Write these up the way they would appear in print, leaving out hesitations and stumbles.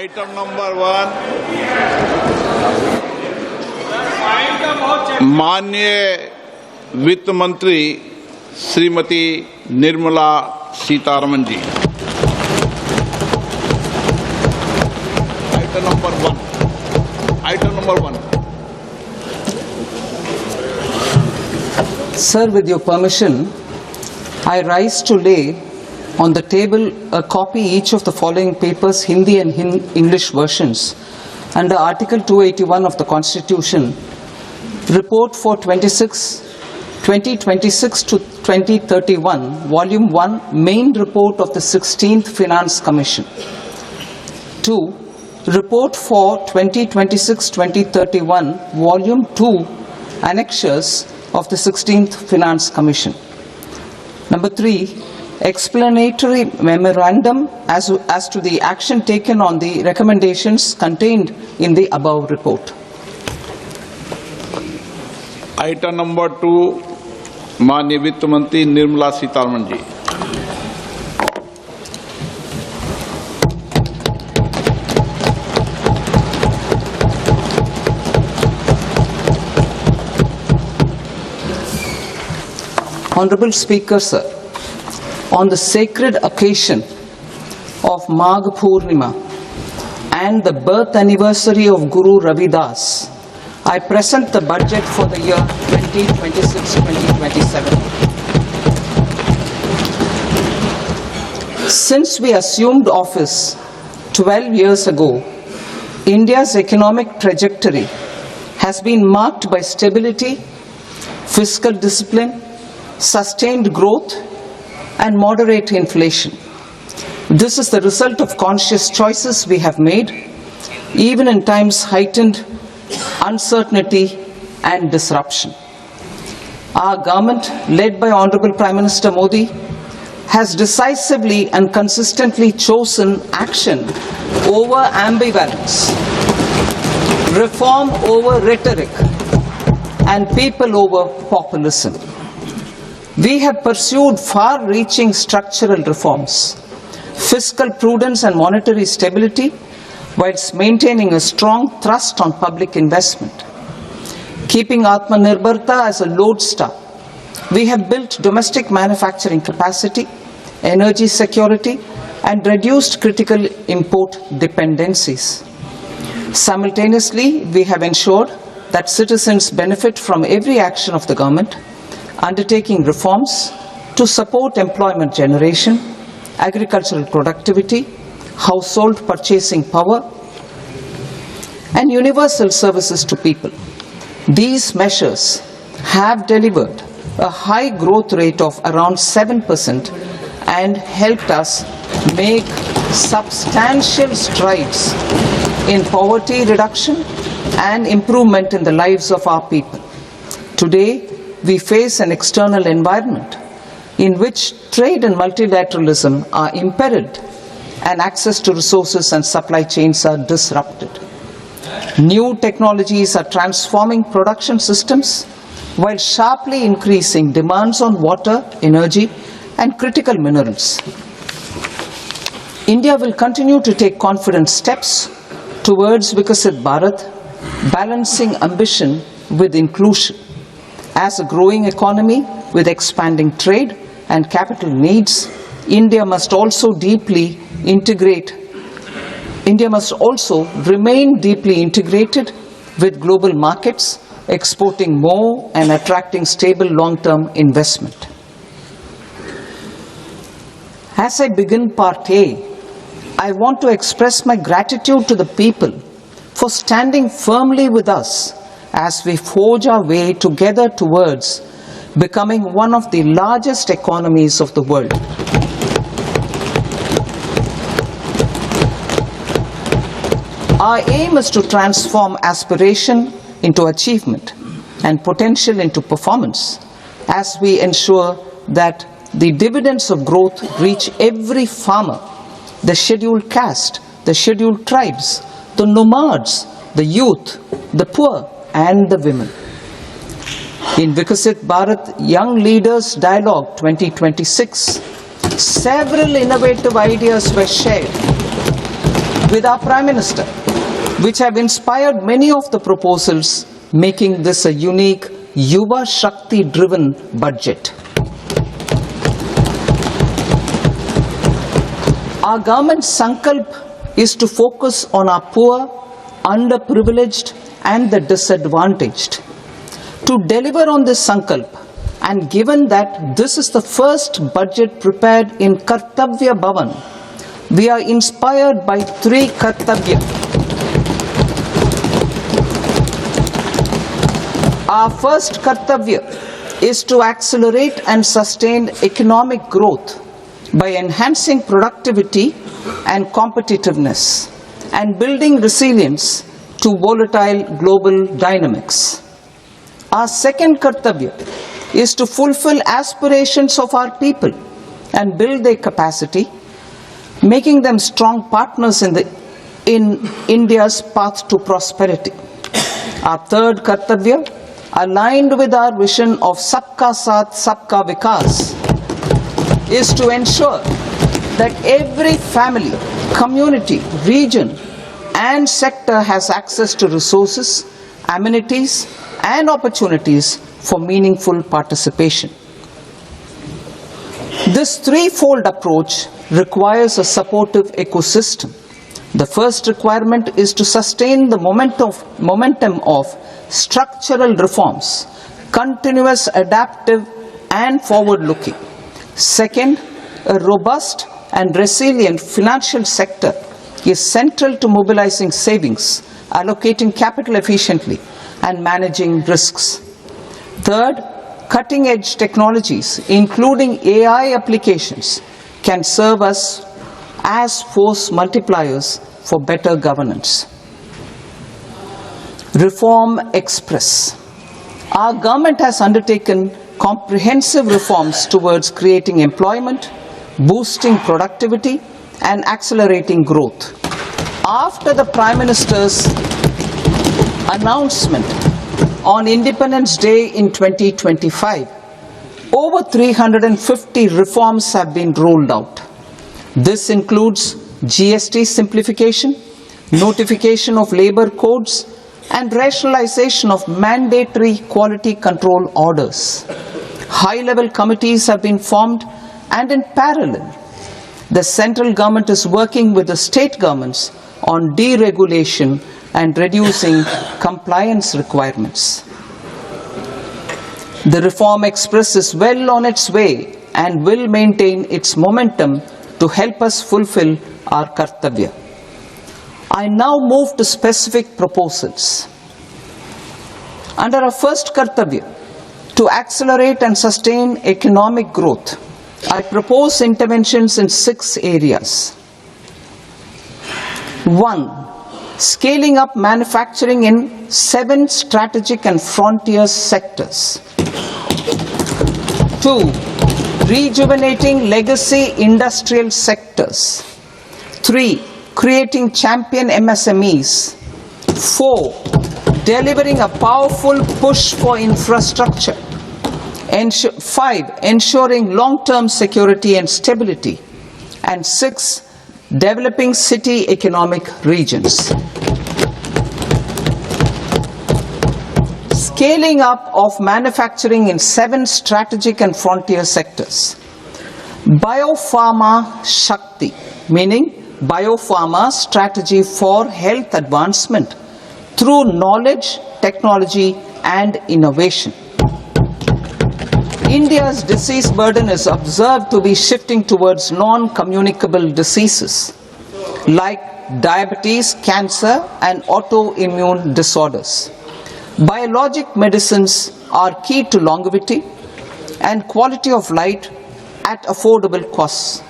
Item number 1, माननीय वित्त मंत्री श्रीमती निर्मला सीतारमन जी। Item number 1. Sir, with your permission, I rise to lay on the table a copy each of the following papers, Hindi and English versions, under Article 281 of the Constitution, Report for 2026 to 2031, Volume 1, Main Report of the 16th Finance Commission. 2. Report for 2026-2031, Volume 2, Annexures of the 16th Finance Commission. Number 3. Explanatory memorandum as to the action taken on the recommendations contained in the above report. Item number 2, माननीय वित्त मंत्री निर्मला सीतारमन जी। Honorable Speaker, sir, on the sacred occasion of Magh Purnima and the birth anniversary of Guru Ravidas, I present the budget for the year 2026-2027. Since we assumed office 12 years ago, India's economic trajectory has been marked by stability, fiscal discipline, sustained growth, and moderate inflation. This is the result of conscious choices we have made, even in times heightened uncertainty and disruption. Our government, led by Honorable Prime Minister Modi, has decisively and consistently chosen action over ambivalence, reform over rhetoric, and people over populism. We have pursued far-reaching structural reforms, fiscal prudence and monetary stability, whilst maintaining a strong thrust on public investment. Keeping Atmanirbharta as a lodestar, we have built domestic manufacturing capacity, energy security, and reduced critical import dependencies. Simultaneously, we have ensured that citizens benefit from every action of the government, undertaking reforms to support employment generation, agricultural productivity, household purchasing power, and universal services to people. These measures have delivered a high growth rate of around 7% and helped us make substantial strides in poverty reduction and improvement in the lives of our people. Today, we face an external environment in which trade and multilateralism are imperiled and access to resources and supply chains are disrupted. New technologies are transforming production systems while sharply increasing demands on water, energy, and critical minerals. India will continue to take confident steps towards Viksit Bharat, balancing ambition with inclusion. As a growing economy with expanding trade and capital needs, India must also remain deeply integrated with global markets, exporting more and attracting stable long-term investment. As I begin Part A, I want to express my gratitude to the people for standing firmly with us as we forge our way together towards becoming one of the largest economies of the world. Our aim is to transform aspiration into achievement and potential into performance as we ensure that the dividends of growth reach every farmer, the scheduled caste, the scheduled tribes, the nomads, the youth, the poor, and the women. In Viksit Bharat Young Leaders Dialogue 2026, several innovative ideas were shared with our Prime Minister, which have inspired many of the proposals, making this a unique Yuva Shakti-driven budget. Our government's sankalp is to focus on our poor, underprivileged and the disadvantaged. To deliver on this sankalp, and given that this is the first budget prepared in Kartavya Bhavan, we are inspired by three Kartavya. Our first Kartavya is to accelerate and sustain economic growth by enhancing productivity and competitiveness and building resilience to volatile global dynamics. Our second Kartavya is to fulfill aspirations of our people and build their capacity, making them strong partners in India's path to prosperity. Our third Kartavya, aligned with our vision of Sabka Saath, Sabka Vikas, is to ensure that every family, community, region and sector has access to resources, amenities and opportunities for meaningful participation. This threefold approach requires a supportive ecosystem. The first requirement is to sustain the momentum of structural reforms, continuous, adaptive and forward-looking. Second, a robust and resilient financial sector is central to mobilizing savings, allocating capital efficiently, and managing risks. Third, cutting-edge technologies, including AI applications, can serve us as force multipliers for better governance. Reform Express. Our government has undertaken comprehensive reforms towards creating employment, boosting productivity, and accelerating growth. After the Prime Minister's announcement on Independence Day in 2025, over 350 reforms have been rolled out. This includes GST simplification, notification of labor codes, and rationalization of mandatory quality control orders. High-level committees have been formed, and in parallel, the central government is working with the state governments on deregulation and reducing compliance requirements. The Reform Express is well on its way and will maintain its momentum to help us fulfill our Kartavya. I now move to specific proposals. Under our first Kartavya, to accelerate and sustain economic growth, I propose interventions in 6 areas. 1. Scaling up manufacturing in 7 strategic and frontier sectors. 2. Rejuvenating legacy industrial sectors. 3. Creating champion MSMEs. 4. Delivering a powerful push for infrastructure. 5. Ensuring long-term security and stability. And 6. Developing city economic regions. Scaling up of manufacturing in 7 strategic and frontier sectors. Biopharma Shakti, meaning biopharma strategy for health advancement through knowledge, technology and innovation. India's disease burden is observed to be shifting towards non-communicable diseases like diabetes, cancer and autoimmune disorders. Biologic medicines are key to longevity and quality of life at affordable costs.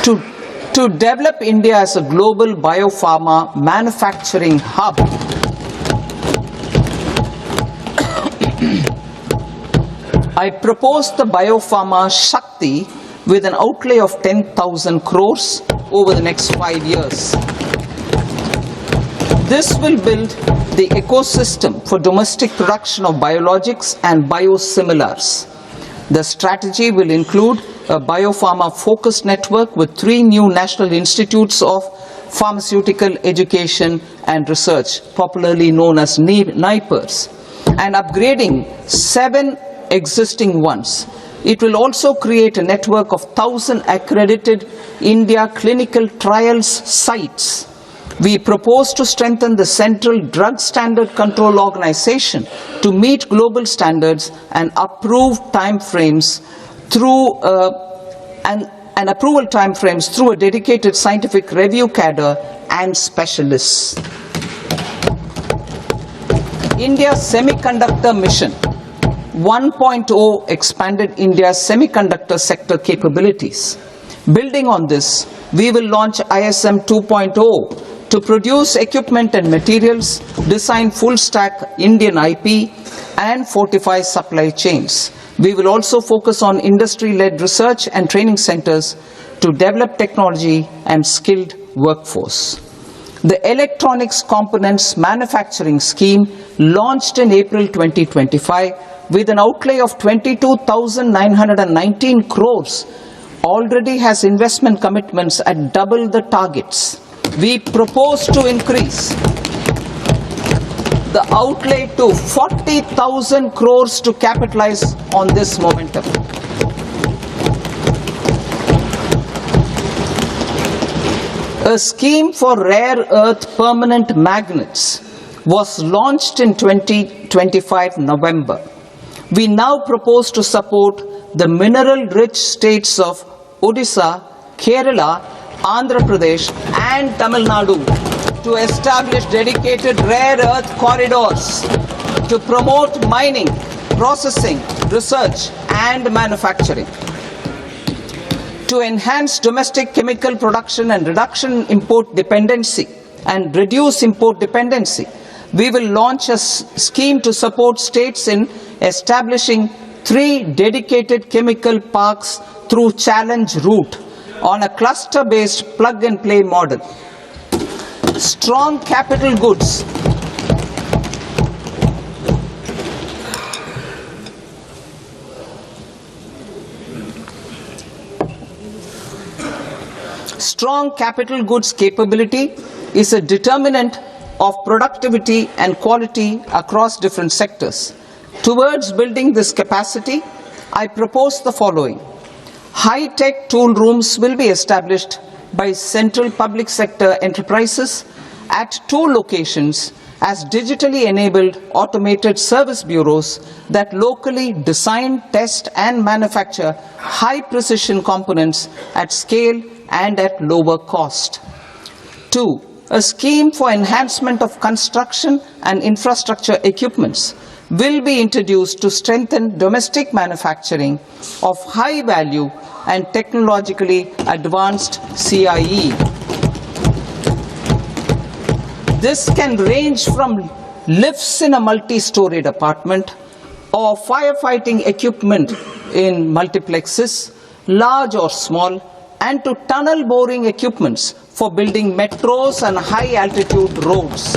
To develop India as a global biopharma manufacturing hub, I propose the Biopharma Shakti with an outlay of 10,000 crores over the next 5 years. This will build the ecosystem for domestic production of biologics and biosimilars. The strategy will include a biopharma focused network with 3 new national institutes of pharmaceutical education and research, popularly known as NIPERS, and upgrading 7 existing ones. It will also create a network of 1,000 accredited India clinical trials sites. We propose to strengthen the Central Drug Standard Control Organization to meet global standards and approve timeframes through and approval timeframes through a dedicated scientific review cadre and specialists. India's semiconductor mission 1.0 expanded India's semiconductor sector capabilities. Building on this, we will launch ISM 2.0 to produce equipment and materials, design full-stack Indian IP, and fortify supply chains. We will also focus on industry-led research and training centers to develop technology and skilled workforce. The Electronics Components Manufacturing Scheme, launched in April 2025 with an outlay of 22,919 crores, already has investment commitments at double the targets. We propose to increase the outlay to 40,000 crores to capitalize on this momentum. A scheme for rare earth permanent magnets was launched in 2025 November. We now propose to support the mineral-rich states of Odisha, Kerala, Andhra Pradesh and Tamil Nadu to establish dedicated rare earth corridors to promote mining, processing, research and manufacturing. To enhance domestic chemical production and reduction import dependency and reduce import dependency, we will launch a scheme to support states in establishing 3 dedicated chemical parks through challenge route on a cluster-based plug-and-play model. Strong capital goods. Strong capital goods capability is a determinant of productivity and quality across different sectors. Towards building this capacity, I propose the following. High-tech tool rooms will be established by central public sector enterprises at 2 locations as digitally enabled automated service bureaus that locally design, test and manufacture high-precision components at scale and at lower cost. 2. A scheme for enhancement of construction and infrastructure equipments will be introduced to strengthen domestic manufacturing of high value and technologically advanced CIE. This can range from lifts in a multi-storied apartment or firefighting equipment in multiplexes, large or small, and to tunnel boring equipments for building metros and high-altitude roads.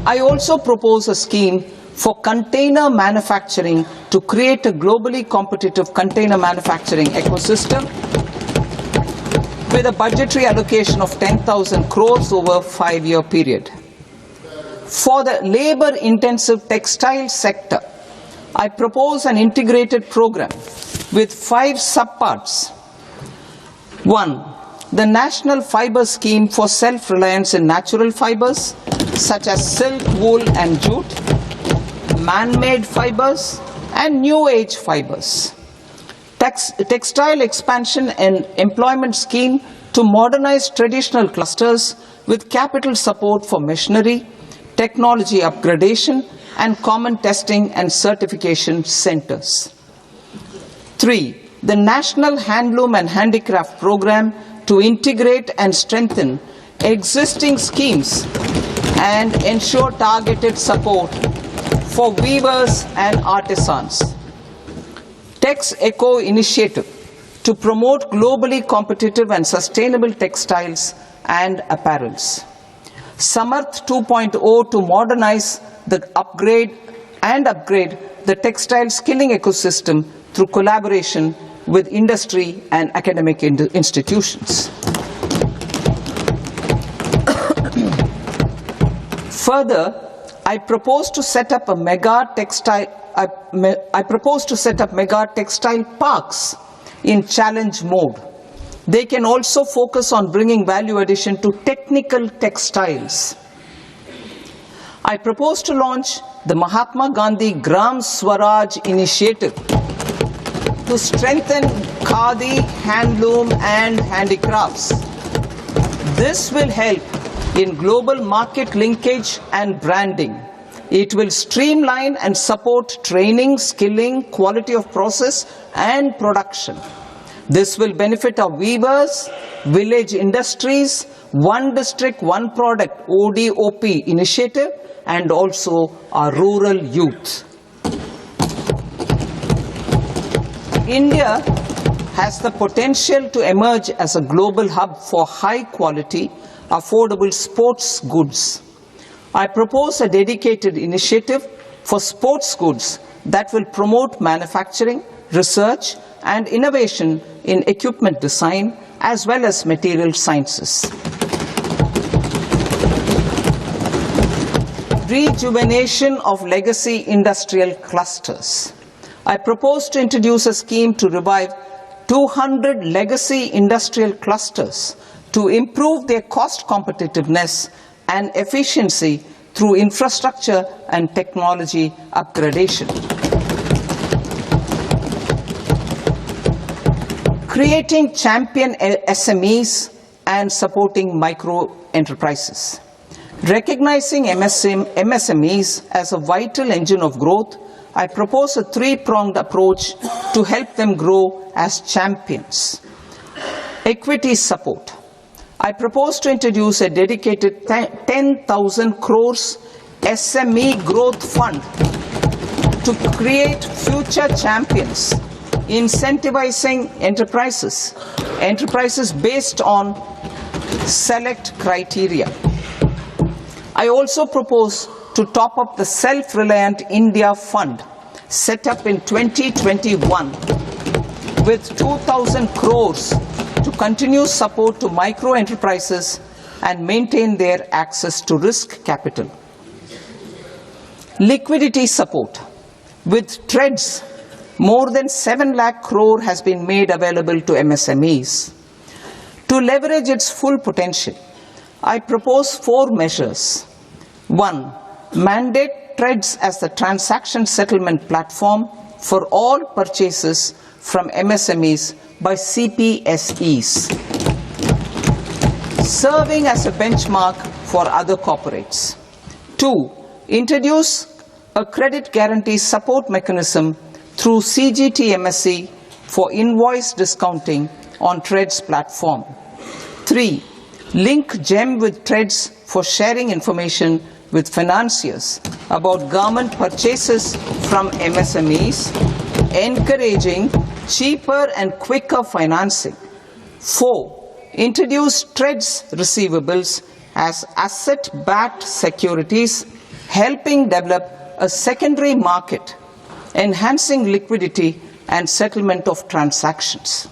I also propose a scheme for container manufacturing to create a globally competitive container manufacturing ecosystem with a budgetary allocation of 10,000 crores over a 5-year period. For the labor-intensive textile sector, I propose an integrated program with 5 subparts. 1. The National Fiber Scheme for self-reliance in natural fibers, such as silk, wool and jute, man-made fibers and new-age fibers. Textile expansion and employment scheme to modernize traditional clusters with capital support for machinery, technology upgradation and common testing and certification centers. 3. The National Handloom and Handicraft Program to integrate and strengthen existing schemes and ensure targeted support for weavers and artisans. Tex Eco Initiative to promote globally competitive and sustainable textiles and apparels. Samarth 2.0 to modernize the upgrade the textile skilling ecosystem through collaboration with industry and academic institutions. Further, I propose to set up mega textile parks in challenge mode. They can also focus on bringing value addition to technical textiles. I propose to launch the Mahatma Gandhi Gram Swaraj initiative to strengthen khadi, handloom and handicrafts. This will help in global market linkage and branding. It will streamline and support training, skilling, quality of process and production. This will benefit our weavers, village industries, one district, one product ODOP initiative and also our rural youth. India has the potential to emerge as a global hub for high quality, affordable sports goods. I propose a dedicated initiative for sports goods that will promote manufacturing, research and innovation in equipment design as well as material sciences. Rejuvenation of legacy industrial clusters. I propose to introduce a scheme to revive 200 legacy industrial clusters to improve their cost competitiveness and efficiency through infrastructure and technology upgradation. Creating champion SMEs and supporting micro enterprises. Recognizing MSMEs as a vital engine of growth, I propose a three-pronged approach to help them grow as champions. Equity support. I propose to introduce a dedicated 10,000 crores SME growth fund to create future champions, incentivizing enterprises based on select criteria. I also propose to top up the Self-Reliant India Fund set up in 2021 with 2,000 crores to continue support to micro enterprises and maintain their access to risk capital. Liquidity support. With TREDS, more than 7 lakh crore has been made available to MSMEs. To leverage its full potential, I propose 4 measures. 1. Mandate TREDS as the transaction settlement platform for all purchases from MSMEs by CPSEs, serving as a benchmark for other corporates. 2. Introduce a credit guarantee support mechanism through CGTMSE for invoice discounting on TREDS platform. 3. Link GEM with TREDS for sharing information with financiers about government purchases from MSMEs, encouraging cheaper and quicker financing. 4. Introduce TREDS receivables as asset-backed securities, helping develop a secondary market, enhancing liquidity and settlement of transactions.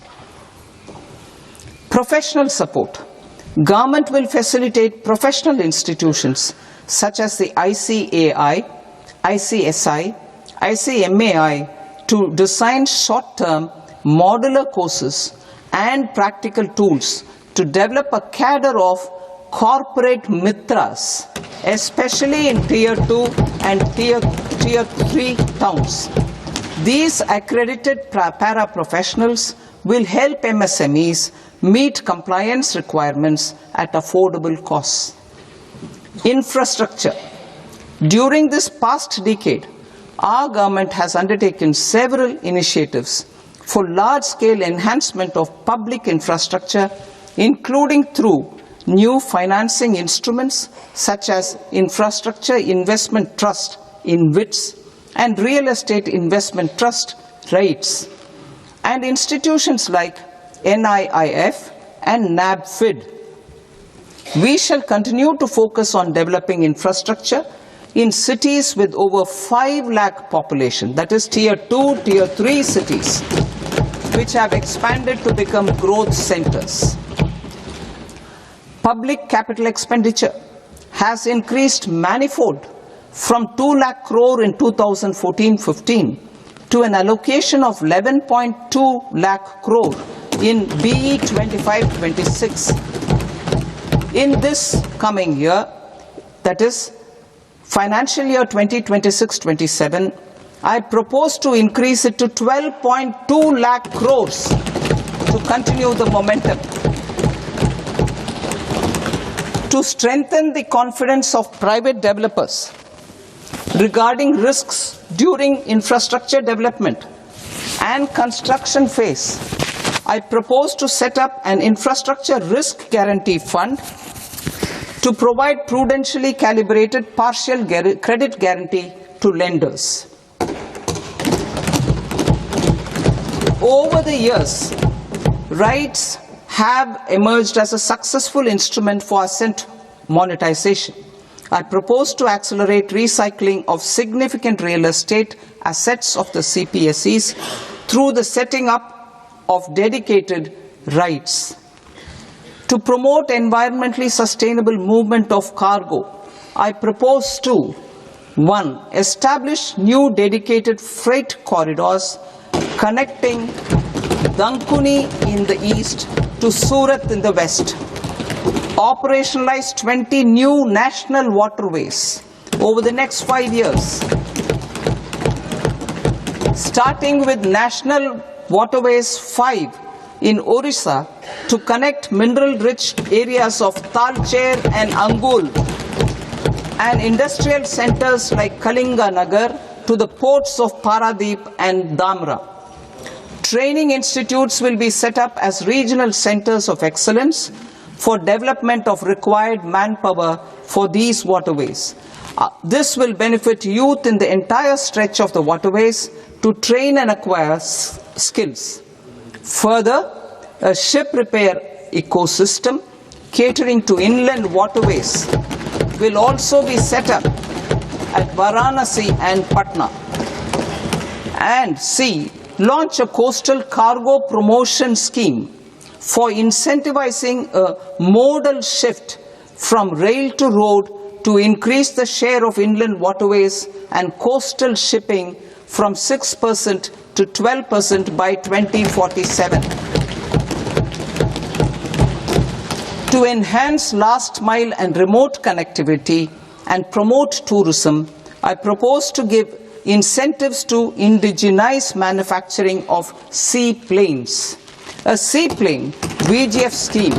Professional support. Government will facilitate professional institutions such as the ICAI, ICSI, ICMAI to design short-term modular courses and practical tools to develop a cadre of corporate mitras, especially in Tier 2 and Tier 3 towns. These accredited para-professionals will help MSMEs meet compliance requirements at affordable costs. Infrastructure. During this past decade, our government has undertaken several initiatives for large-scale enhancement of public infrastructure, including through new financing instruments such as Infrastructure Investment Trust (InvITs) and Real Estate Investment Trust (REITs), and institutions like NIIF and NABFID. We shall continue to focus on developing infrastructure in cities with over 5 lakh population, that is tier 2, tier 3 cities, which have expanded to become growth centers. Public capital expenditure has increased manifold from 2 lakh crore in 2014-15 to an allocation of 11.2 lakh crore in BE 25-26. In this coming year, that is financial year 2026-27, I propose to increase it to 12.2 lakh crores to continue the momentum. To strengthen the confidence of private developers regarding risks during infrastructure development and construction phase, I propose to set up an infrastructure risk guarantee fund to provide prudentially calibrated partial credit guarantee to lenders. Over the years, rights have emerged as a successful instrument for asset monetization. I propose to accelerate recycling of significant real estate assets of the CPSEs through the setting up of dedicated rights. To promote environmentally sustainable movement of cargo, I propose to 1. Establish new dedicated freight corridors connecting Dankuni in the east to Surat in the west. Operationalize 20 new national waterways over the next 5 years. Starting with National Waterways 5 in Orissa to connect mineral-rich areas of Talcher and Angul and industrial centers like Kalinga Nagar to the ports of Paradeep and Dhamra. Training institutes will be set up as regional centers of excellence for development of required manpower for these waterways. This will benefit youth in the entire stretch of the waterways to train and acquire skills. Further, a ship repair ecosystem catering to inland waterways will also be set up at Varanasi and Patna. And C. Launch a coastal cargo promotion scheme for incentivizing a modal shift from rail to road to increase the share of inland waterways and coastal shipping from 6% to 12% by 2047. To enhance last mile and remote connectivity and promote tourism, I propose to give incentives to indigenize manufacturing of seaplanes. A seaplane VGF scheme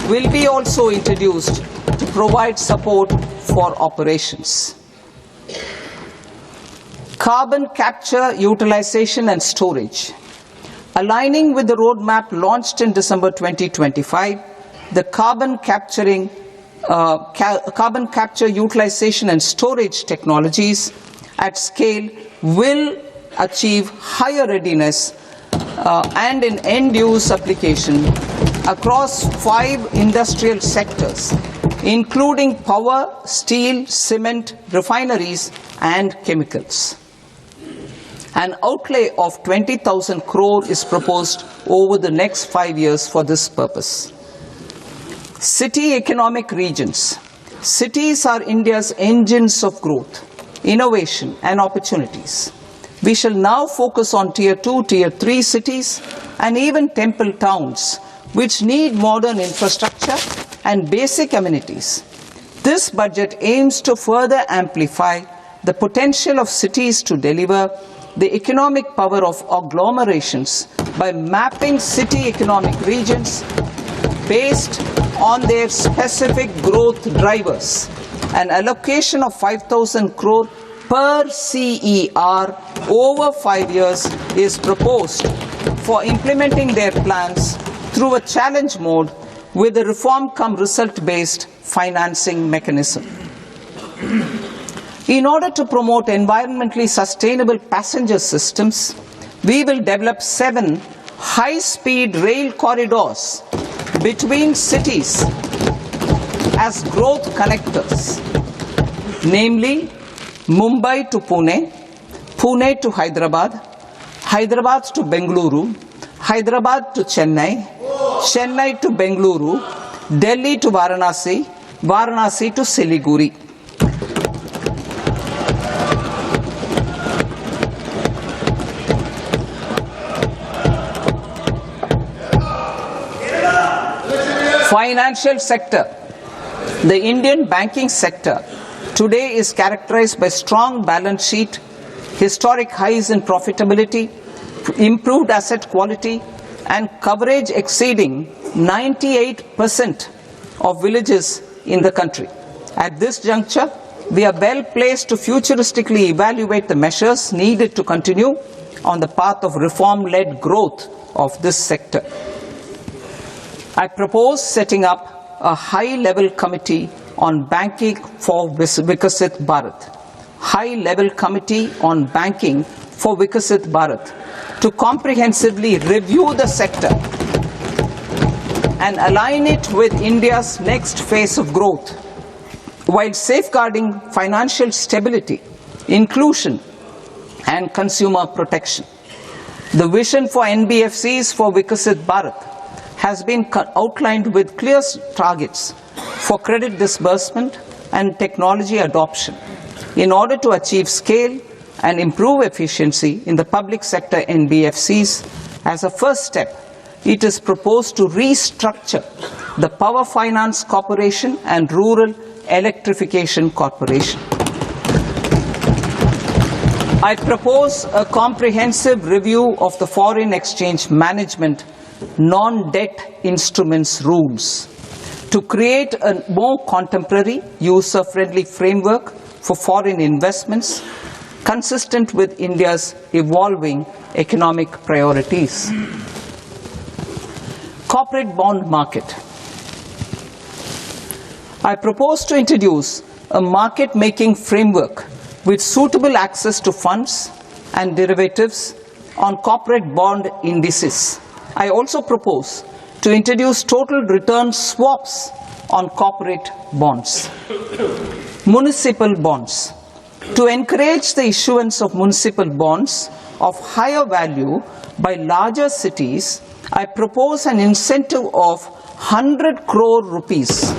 will be also introduced to provide support for operations. Carbon capture, utilization and storage. Aligning with the roadmap launched in December 2025, the carbon capture, utilization and storage technologies at scale will achieve higher readiness and in end-use application across 5 industrial sectors, including power, steel, cement, refineries, and chemicals. An outlay of 20,000 crore is proposed over the next 5 years for this purpose. City economic regions. Cities are India's engines of growth, innovation, and opportunities. We shall now focus on Tier 2, Tier 3 cities, and even temple towns, which need modern infrastructure and basic amenities. This budget aims to further amplify the potential of cities to deliver the economic power of agglomerations by mapping city economic regions based on their specific growth drivers. An allocation of 5,000 crore per CER over 5 years is proposed for implementing their plans through a challenge mode with a reform-cum-result-based financing mechanism. In order to promote environmentally sustainable passenger systems, we will develop 7 high-speed rail corridors between cities as growth connectors, namely Mumbai to Pune, Pune to Hyderabad, Hyderabad to Bengaluru, Hyderabad to Chennai, Chennai to Bengaluru, Delhi to Varanasi, Varanasi to Siliguri. Financial sector. The Indian banking sector today is characterized by strong balance sheet, historic highs in profitability, improved asset quality, and coverage exceeding 98% of villages in the country. At this juncture, we are well placed to futuristically evaluate the measures needed to continue on the path of reform-led growth of this sector. I propose setting up a high-level committee on banking for Vikasit Bharat. High-level committee on banking for Vikasit Bharat to comprehensively review the sector and align it with India's next phase of growth while safeguarding financial stability, inclusion, and consumer protection. The vision for NBFCs for Vikasit Bharat has been outlined with clear targets for credit disbursement and technology adoption in order to achieve scale and improve efficiency in the public sector NBFCs. As a first step, it is proposed to restructure the Power Finance Corporation and Rural Electrification Corporation. I propose a comprehensive review of the foreign exchange management non-debt instruments rules to create a more contemporary, user-friendly framework for foreign investments consistent with India's evolving economic priorities. Corporate bond market. I propose to introduce a market-making framework with suitable access to funds and derivatives on corporate bond indices. I also propose to introduce total return swaps on corporate bonds. Municipal bonds. To encourage the issuance of municipal bonds of higher value by larger cities, I propose an incentive of 100 crore rupees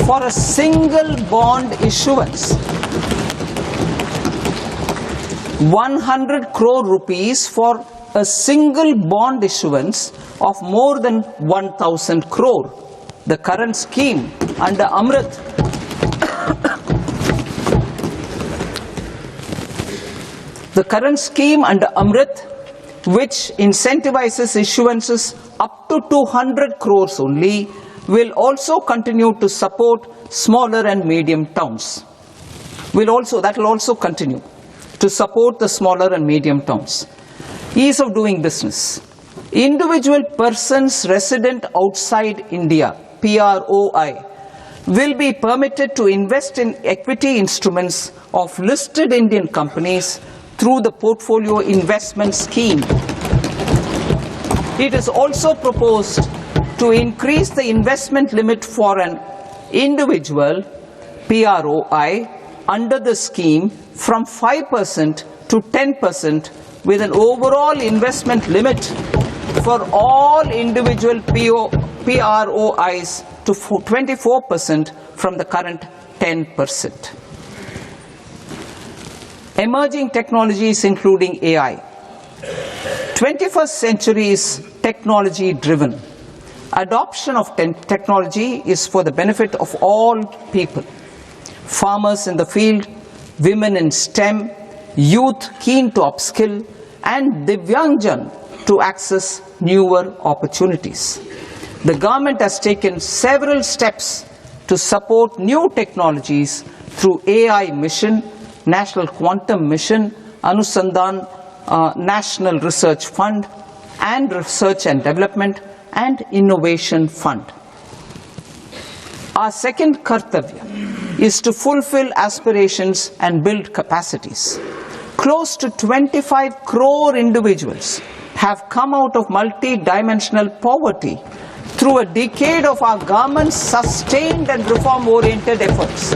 for a single bond issuance. 100 crore rupees for a single bond issuance of more than 1,000 crore. The current scheme under Amrit which incentivizes issuances up to 200 crores only, will also continue to support smaller and medium towns. That will also continue to support the smaller and medium towns. Ease of doing business. Individual persons resident outside India, PROI, will be permitted to invest in equity instruments of listed Indian companies through the Portfolio Investment Scheme. It is also proposed to increase the investment limit for an individual PROI under the scheme from 5% to 10%, with an overall investment limit for all individual PROIs to 24% from the current 10%. Emerging technologies including AI. 21st century is technology driven. Adoption of technology is for the benefit of all people. Farmers in the field, women in STEM, youth keen to upskill, and Divyangjan to access newer opportunities. The government has taken several steps to support new technologies through AI Mission, National Quantum Mission, Anusandhan National Research Fund, and Research and Development and Innovation Fund. Our second kartavya is to fulfill aspirations and build capacities. Close to 25 crore individuals have come out of multi-dimensional poverty through a decade of our government's sustained and reform-oriented efforts.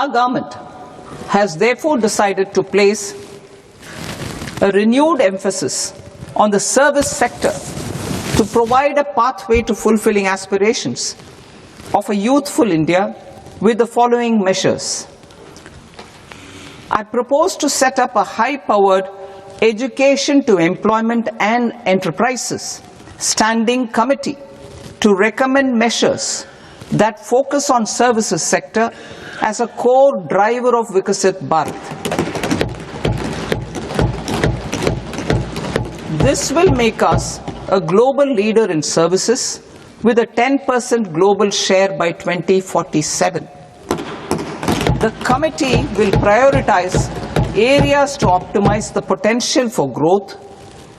Our government has therefore decided to place a renewed emphasis on the service sector to provide a pathway to fulfilling aspirations of a youthful India with the following measures. I propose to set up a high-powered Education to Employment and Enterprises Standing Committee to recommend measures that focus on services sector as a core driver of Vikasit Bharat. This will make us a global leader in services with a 10% global share by 2047. The committee will prioritize areas to optimize the potential for growth,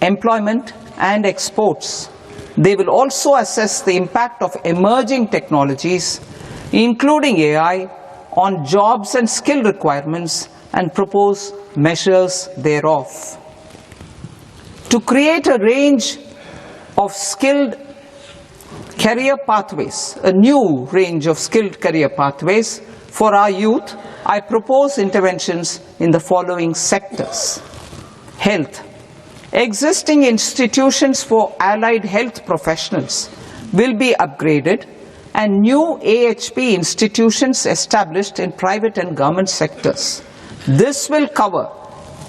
employment, and exports. They will also assess the impact of emerging technologies, including AI, on jobs and skill requirements and propose measures thereof. To create a range of skilled career pathways, a new range of skilled career pathways for our youth, I propose interventions in the following sectors. Health. Existing institutions for allied health professionals will be upgraded and new AHP institutions established in private and government sectors. This will cover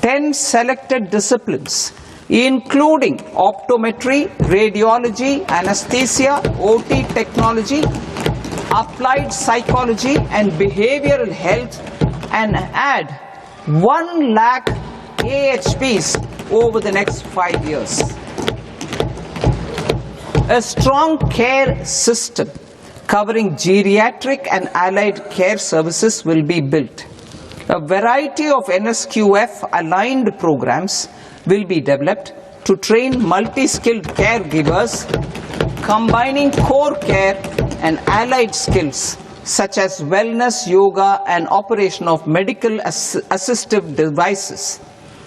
10 selected disciplines, including optometry, radiology, anesthesia, OT technology, applied psychology and behavioral health, and add 1 lakh AHPs over the next 5 years. A strong care system covering geriatric and allied care services will be built. A variety of NSQF aligned programs will be developed to train multi-skilled caregivers, combining core care and allied skills such as wellness, yoga, and operation of medical assistive devices.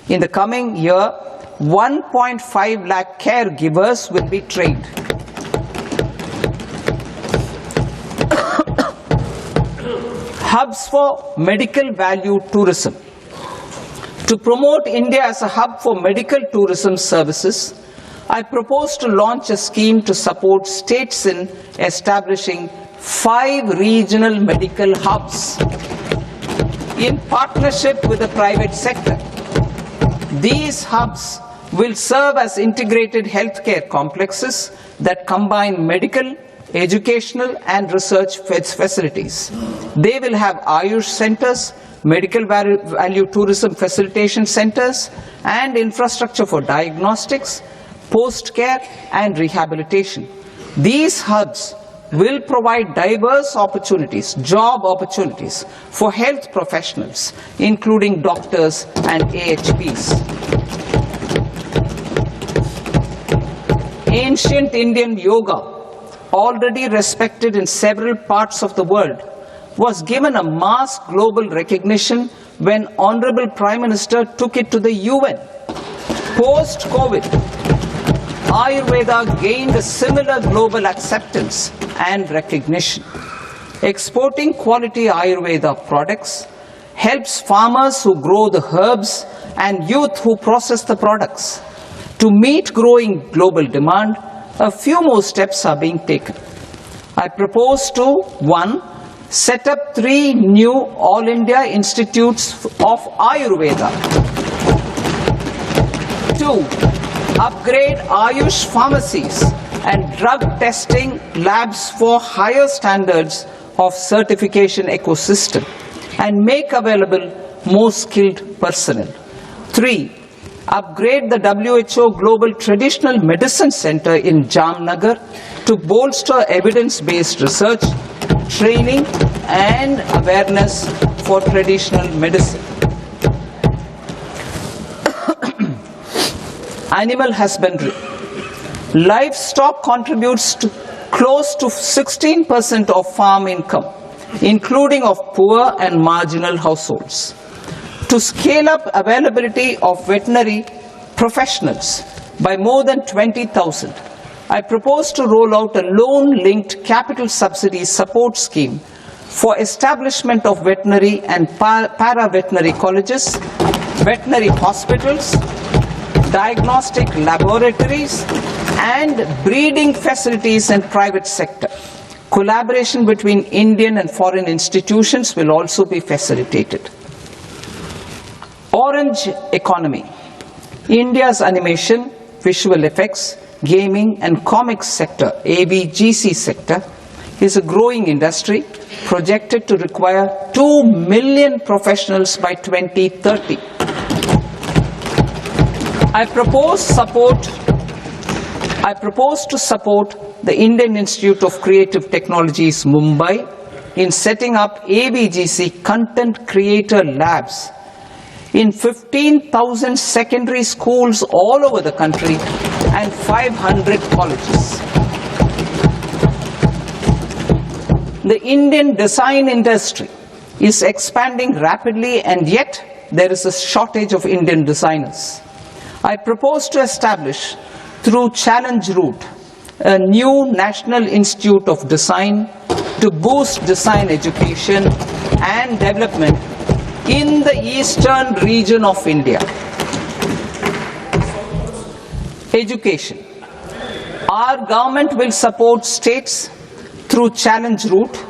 In the coming year, 1.5 lakh caregivers will be trained. Hubs for medical value tourism. To promote India as a hub for medical tourism services, I propose to launch a scheme to support states in establishing 5 regional medical hubs in partnership with the private sector. These hubs will serve as integrated healthcare complexes that combine medical, educational, and research facilities. They will have Ayush centers, medical value tourism facilitation centers, and infrastructure for diagnostics, post-care, and rehabilitation. These hubs will provide diverse opportunities, job opportunities for health professionals, including doctors and AHPs. Ancient Indian yoga, already respected in several parts of the world, was given a mass global recognition when Honorable Prime Minister took it to the UN. Post-COVID, Ayurveda gained a similar global acceptance and recognition. Exporting quality Ayurveda products helps farmers who grow the herbs and youth who process the products. To meet growing global demand, a few more steps are being taken. I propose to 1. Set up 3 new All India Institutes of Ayurveda. 2. Upgrade Ayush pharmacies and drug testing labs for higher standards of certification ecosystem and make available more skilled personnel. 3. Upgrade the WHO Global Traditional Medicine Center in Jamnagar to bolster evidence-based research, training, and awareness for traditional medicine. Animal husbandry. Livestock contributes to close to 16% of farm income, including of poor and marginal households. To scale up availability of veterinary professionals by more than 20,000, I propose to roll out a loan-linked capital subsidy support scheme for establishment of veterinary and para-veterinary colleges, veterinary hospitals, diagnostic laboratories, and breeding facilities in private sector. Collaboration between Indian and foreign institutions will also be facilitated. Orange economy. India's animation, visual effects, gaming and comics sector, AVGC sector, is a growing industry projected to require 2 million professionals by 2030. I propose to support the Indian Institute of Creative Technologies, Mumbai, in setting up AVGC content creator labs in 15,000 secondary schools all over the country and 500 colleges. The Indian design industry is expanding rapidly, and yet there is a shortage of Indian designers. I propose to establish, through challenge route, a new National Institute of Design to boost design education and development in the eastern region of India. Education. Our government will support states through challenge route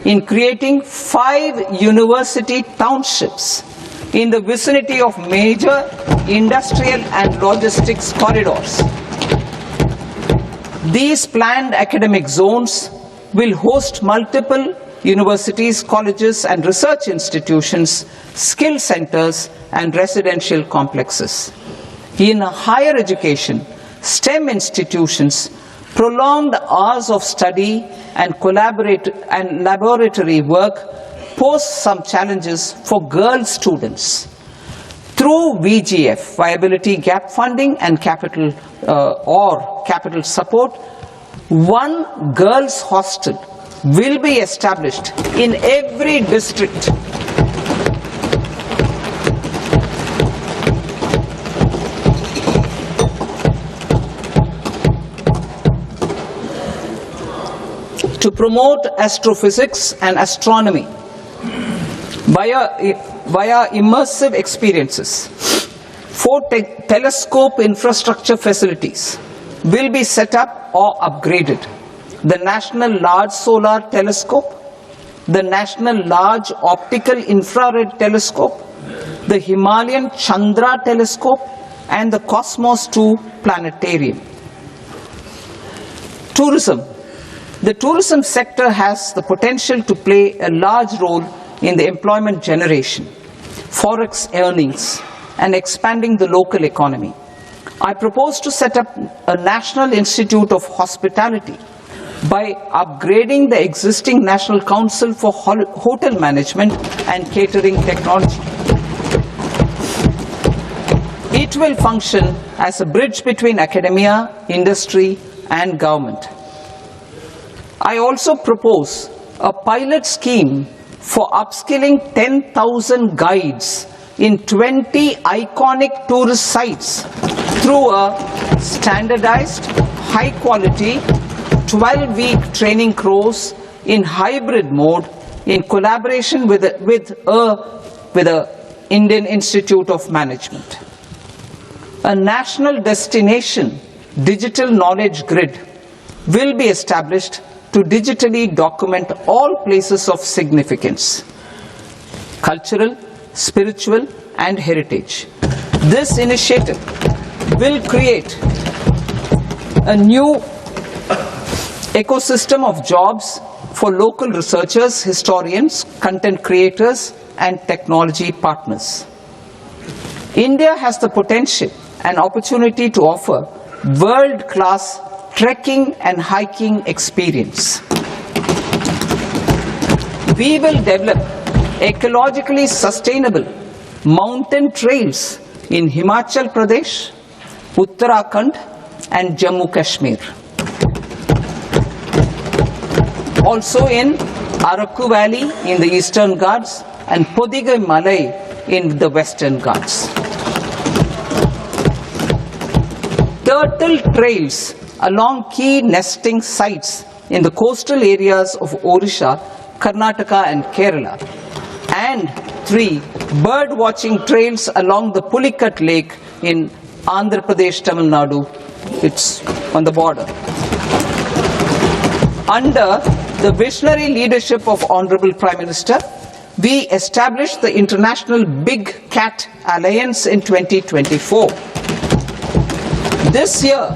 in creating 5 university townships in the vicinity of major industrial and logistics corridors. These planned academic zones will host multiple universities, colleges and research institutions, skill centers and residential complexes. In higher education, STEM institutions, prolonged hours of study and laboratory work pose some challenges for girl students. Through VGF, Viability Gap Funding and capital support, one girls' hostel will be established in every district. To promote astrophysics and astronomy via immersive experiences. 4 telescope infrastructure facilities will be set up or upgraded. The National Large Solar Telescope, the National Large Optical Infrared Telescope, the Himalayan Chandra Telescope, and the Cosmos 2 Planetarium. Tourism. The tourism sector has the potential to play a large role in the employment generation, forex earnings, and expanding the local economy. I propose to set up a National Institute of Hospitality by upgrading the existing National Council for Hotel Management and Catering Technology. It will function as a bridge between academia, industry, and government. I also propose a pilot scheme for upskilling 10,000 guides in 20 iconic tourist sites through a standardized, high-quality, 12-week training course in hybrid mode in collaboration with the Indian Institute of Management. A national destination digital knowledge grid will be established to digitally document all places of significance, cultural, spiritual, and heritage. This initiative will create a new ecosystem of jobs for local researchers, historians, content creators, and technology partners. India has the potential and opportunity to offer world-class trekking and hiking experience. We will develop ecologically sustainable mountain trails in Himachal Pradesh, Uttarakhand, and Jammu Kashmir. Also in Araku Valley in the Eastern Ghats and Podigai Malai in the Western Ghats. Turtle trails along key nesting sites in the coastal areas of Odisha Karnataka and Kerala. And 3, bird watching trails along the Pulikat Lake in Andhra Pradesh, Tamil Nadu. It's on the border. Under the visionary leadership of Honorable Prime Minister, we established the International Big Cat Alliance in 2024. This year,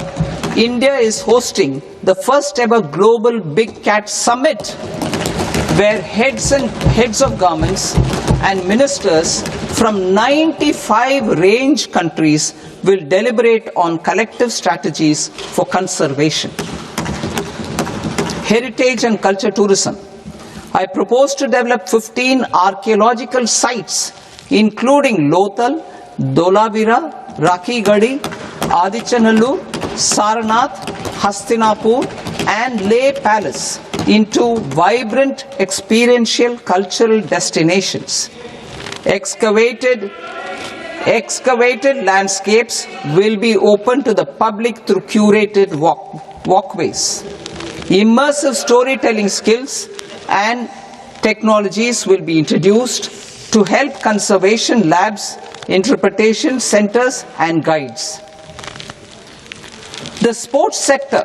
India is hosting the first ever Global Big Cat Summit, where heads of governments and ministers from 95 range countries will deliberate on collective strategies for conservation. Heritage and culture tourism. I propose to develop 15 archaeological sites, including Lothal, Dholavira, Rakhi-Gadi, Adichanallu, Saranath, Hastinapur, and Leh Palace into vibrant experiential cultural destinations. Excavated landscapes will be open to the public through curated walkways. Immersive storytelling skills and technologies will be introduced to help conservation labs, interpretation centers, and guides. The sports sector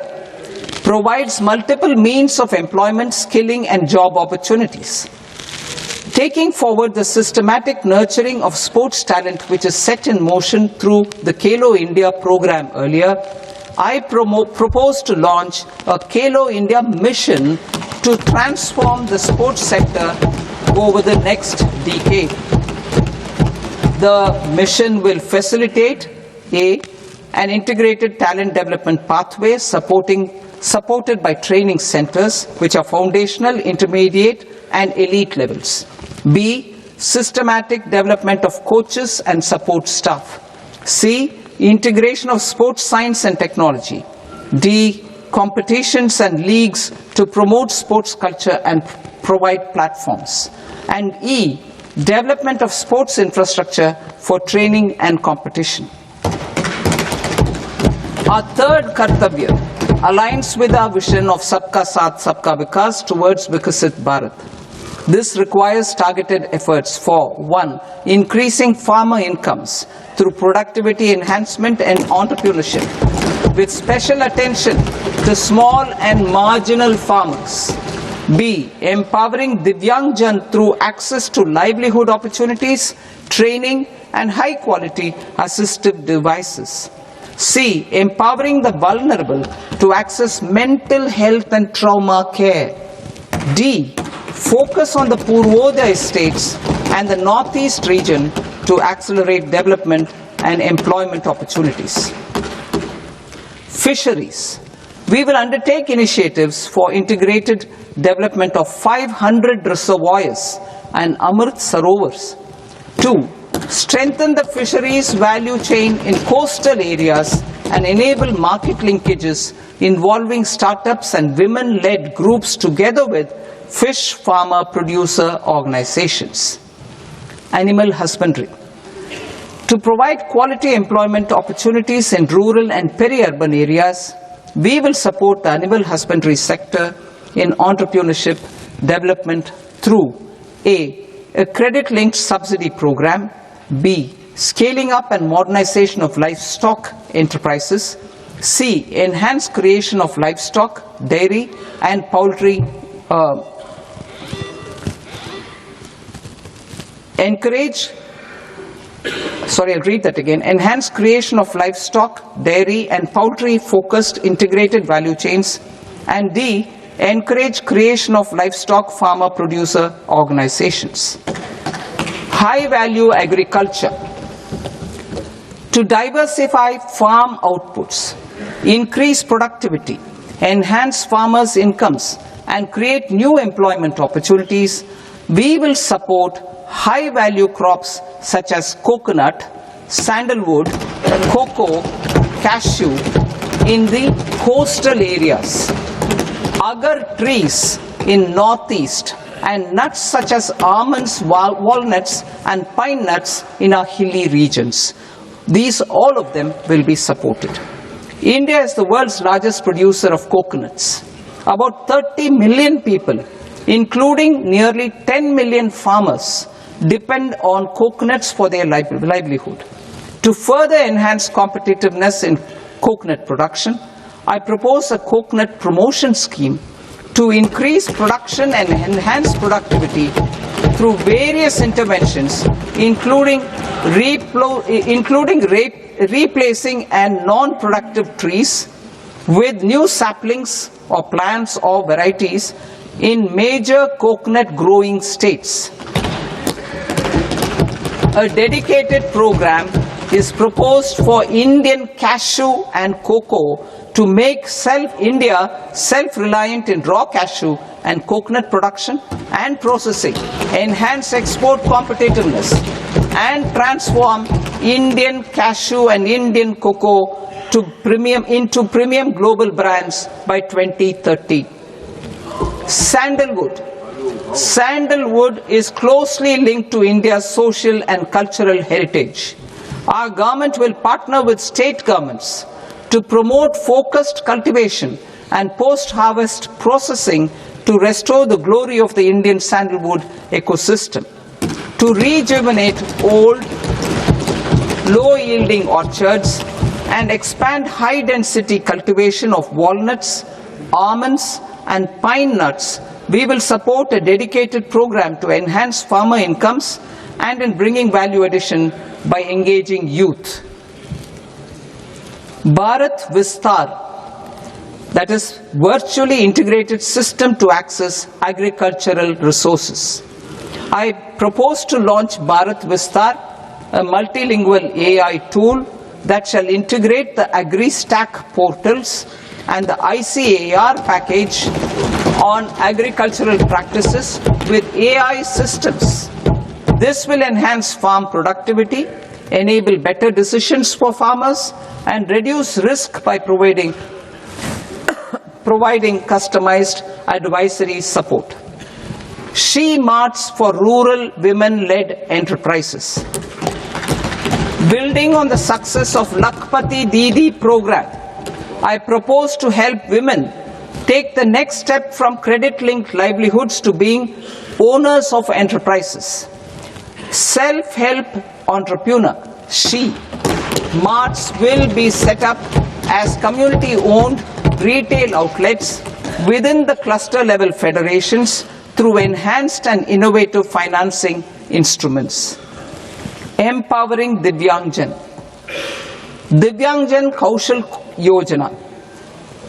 provides multiple means of employment, skilling, and job opportunities. Taking forward the systematic nurturing of sports talent which is set in motion through the Khelo India program earlier, I propose to launch a Khelo India mission to transform the sports sector over the next decade. The mission will facilitate an integrated talent development pathway supported by training centers which are foundational, intermediate, and elite levels. B, systematic development of coaches and support staff. C, integration of sports science and technology. D, competitions and leagues to promote sports culture and provide platforms. And E, development of sports infrastructure for training and competition. Our third Kartavya aligns with our vision of Sabka Saath, Sabka Vikas towards Vikasit Bharat. This requires targeted efforts for 1, increasing farmer incomes through productivity enhancement and entrepreneurship, with special attention to small and marginal farmers. B, empowering Divyangjan through access to livelihood opportunities, training, and high-quality assistive devices. C, empowering the vulnerable to access mental health and trauma care. D, focus on the Purvodaya states and the Northeast region to accelerate development and employment opportunities. Fisheries. We will undertake initiatives for integrated development of 500 reservoirs and Amrit Sarovars. 2, strengthen the fisheries value chain in coastal areas and enable market linkages involving startups and women-led groups together with fish farmer producer organizations. Animal husbandry. To provide quality employment opportunities in rural and peri-urban areas, we will support the animal husbandry sector in entrepreneurship development through a credit-linked subsidy program, B, scaling up and modernization of livestock enterprises, C, enhanced creation of livestock, dairy, and poultry, enhanced creation of livestock, dairy, and poultry-focused integrated value chains, and D, encourage creation of livestock farmer-producer organizations. High-value agriculture. To diversify farm outputs, increase productivity, enhance farmers' incomes, and create new employment opportunities, we will support high-value crops such as coconut, sandalwood, cocoa, cashew in the coastal areas, agar trees in northeast, and nuts such as almonds, walnuts, and pine nuts in our hilly regions. These, all of them, will be supported. India is the world's largest producer of coconuts. About 30 million people including nearly 10 million farmers, depend on coconuts for their livelihood. To further enhance competitiveness in coconut production, I propose a coconut promotion scheme to increase production and enhance productivity through various interventions, including replacing and non-productive trees with new saplings or plants or varieties in major coconut growing states. A dedicated program is proposed for Indian cashew and cocoa to make India self-reliant in raw cashew and coconut production and processing, enhance export competitiveness, and transform Indian cashew and Indian cocoa into premium global brands by 2030. Sandalwood. Sandalwood is closely linked to India's social and cultural heritage. Our government will partner with state governments to promote focused cultivation and post-harvest processing to restore the glory of the Indian sandalwood ecosystem, to rejuvenate old, low-yielding orchards and expand high-density cultivation of walnuts, almonds, and pine nuts. We will support a dedicated program to enhance farmer incomes and in bringing value addition by engaging youth. Bharat Vistar, that is virtually integrated system to access agricultural resources. I propose to launch Bharat Vistar, a multilingual AI tool that shall integrate the AgriStack portals and the ICAR package on agricultural practices with AI systems. This will enhance farm productivity, enable better decisions for farmers, and reduce risk by providing customized advisory support. She Marts for rural women-led enterprises. Building on the success of Lakpati Didi program, I propose to help women take the next step from credit-linked livelihoods to being owners of enterprises. Self-help entrepreneur, She Marts will be set up as community-owned retail outlets within the cluster-level federations through enhanced and innovative financing instruments. Empowering Divyangjan. Divyangjan Kaushal Yojana.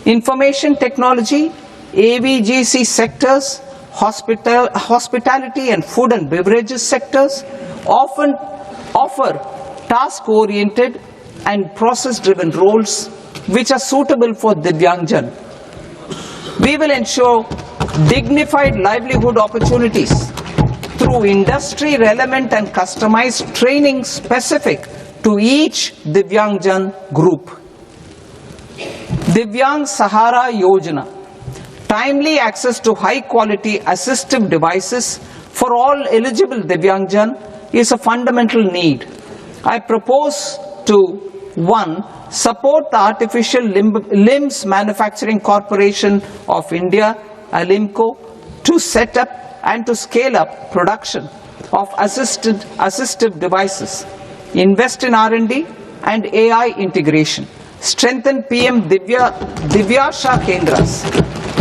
Information technology, AVGC sectors, hospitality and food and beverages sectors often offer task-oriented and process-driven roles which are suitable for Divyangjan. We will ensure dignified livelihood opportunities through industry-relevant and customized training specific to each Divyangjan group. Divyang Sahara Yojana. Timely access to high-quality assistive devices for all eligible Divyangjan is a fundamental need. I propose to 1. Support the Artificial Limbs Manufacturing Corporation of India, Alimco, to set up and to scale up production of assistive devices. Invest in R&D and AI integration. Strengthen PM Divyasha Kendras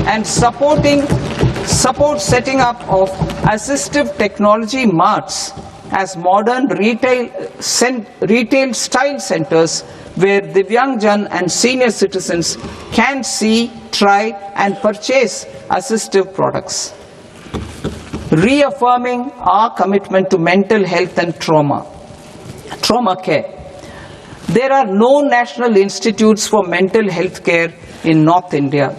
and support setting up of assistive technology marts as modern retail style centers where Divyangjan and senior citizens can see, try and purchase assistive products. Reaffirming our commitment to mental health and trauma care. There are no national institutes for mental health care in North India.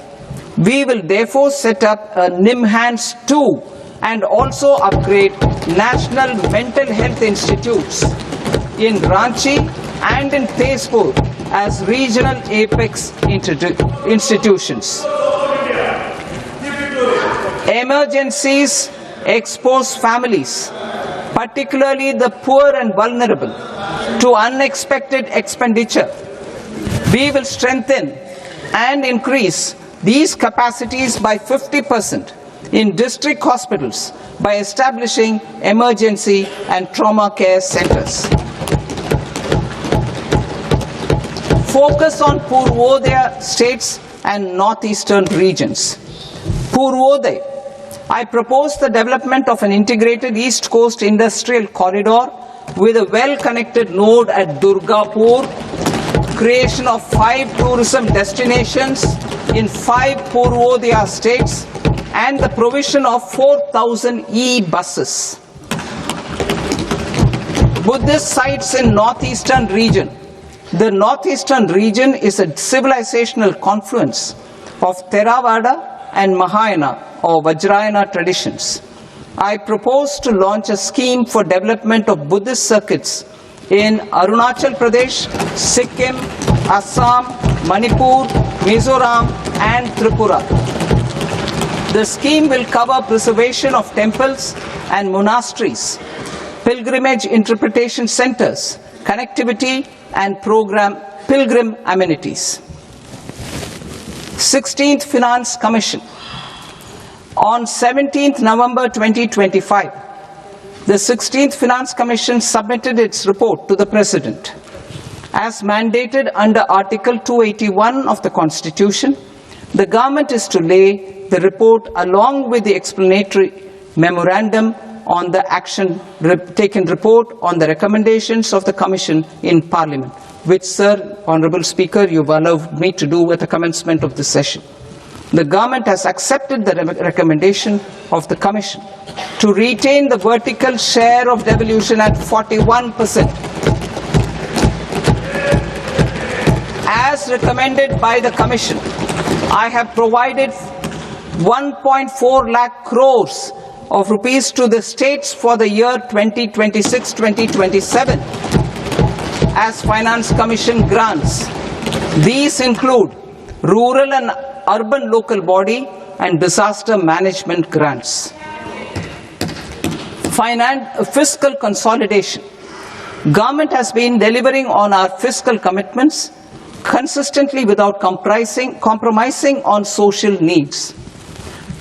We will therefore set up a NIMHANS 2 and also upgrade national mental health institutes in Ranchi and in Tezpur as regional apex institutions. Emergencies expose families, particularly the poor and vulnerable, to unexpected expenditure. We will strengthen and increase these capacities by 50% in district hospitals by establishing emergency and trauma care centers. Focus on Purvodaya states and northeastern regions. Purvodaya, I propose the development of an integrated East Coast industrial corridor with a well-connected node at Durgapur, creation of 5 tourism destinations in 5 Purvodaya states, and the provision of 4,000 e-buses. Buddhist sites in northeastern region. The northeastern region is a civilizational confluence of Theravada and Mahayana or Vajrayana traditions. I propose to launch a scheme for development of Buddhist circuits in Arunachal Pradesh, Sikkim, Assam, Manipur, Mizoram and Tripura. The scheme will cover preservation of temples and monasteries, pilgrimage interpretation centers, connectivity and pilgrim amenities. 16th Finance Commission. On 17th November 2025, the 16th Finance Commission submitted its report to the President. As mandated under Article 281 of the Constitution, the government is to lay the report along with the explanatory memorandum on the action taken report on the recommendations of the Commission in Parliament, which, Sir, Honourable Speaker, you've allowed me to do at the commencement of this session. The government has accepted the recommendation of the Commission to retain the vertical share of devolution at 41%. As recommended by the Commission, I have provided 1.4 lakh crores of rupees to the states for the year 2026-2027 as Finance Commission grants. These include rural and urban local body and disaster management grants. Fiscal consolidation. Government has been delivering on our fiscal commitments consistently without compromising on social needs.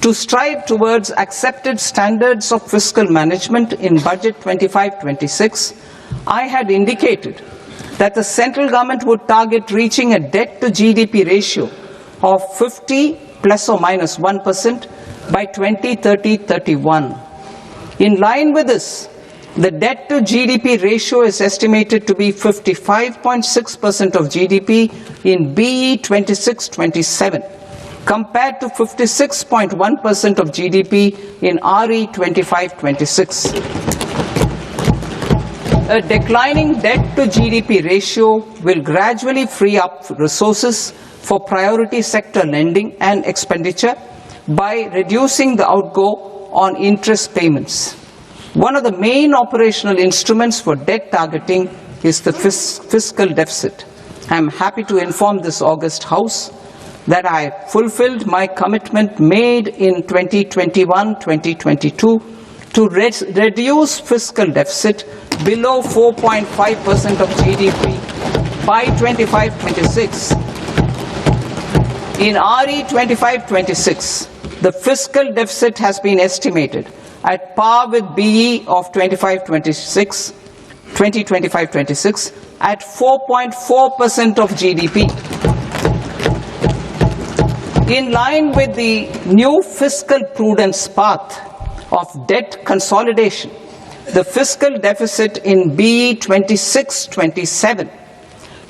To strive towards accepted standards of fiscal management in Budget 25-26, I had indicated that the central government would target reaching a debt to GDP ratio of 50 plus or minus 1% by 2030-31. In line with this, the debt to GDP ratio is estimated to be 55.6% of GDP in BE 26-27. compared to 56.1% of GDP in RE 25-26. A declining debt to GDP ratio will gradually free up resources for priority sector lending and expenditure by reducing the outgo on interest payments. One of the main operational instruments for debt targeting is the fiscal deficit. I am happy to inform this august House that I fulfilled my commitment made in 2021-2022 to reduce fiscal deficit below 4.5% of GDP by 25-26. In RE 25-26, the fiscal deficit has been estimated at par with BE of 2025-26 at 4.4% of GDP. In line with the new fiscal prudence path of debt consolidation, the fiscal deficit in BE 26-27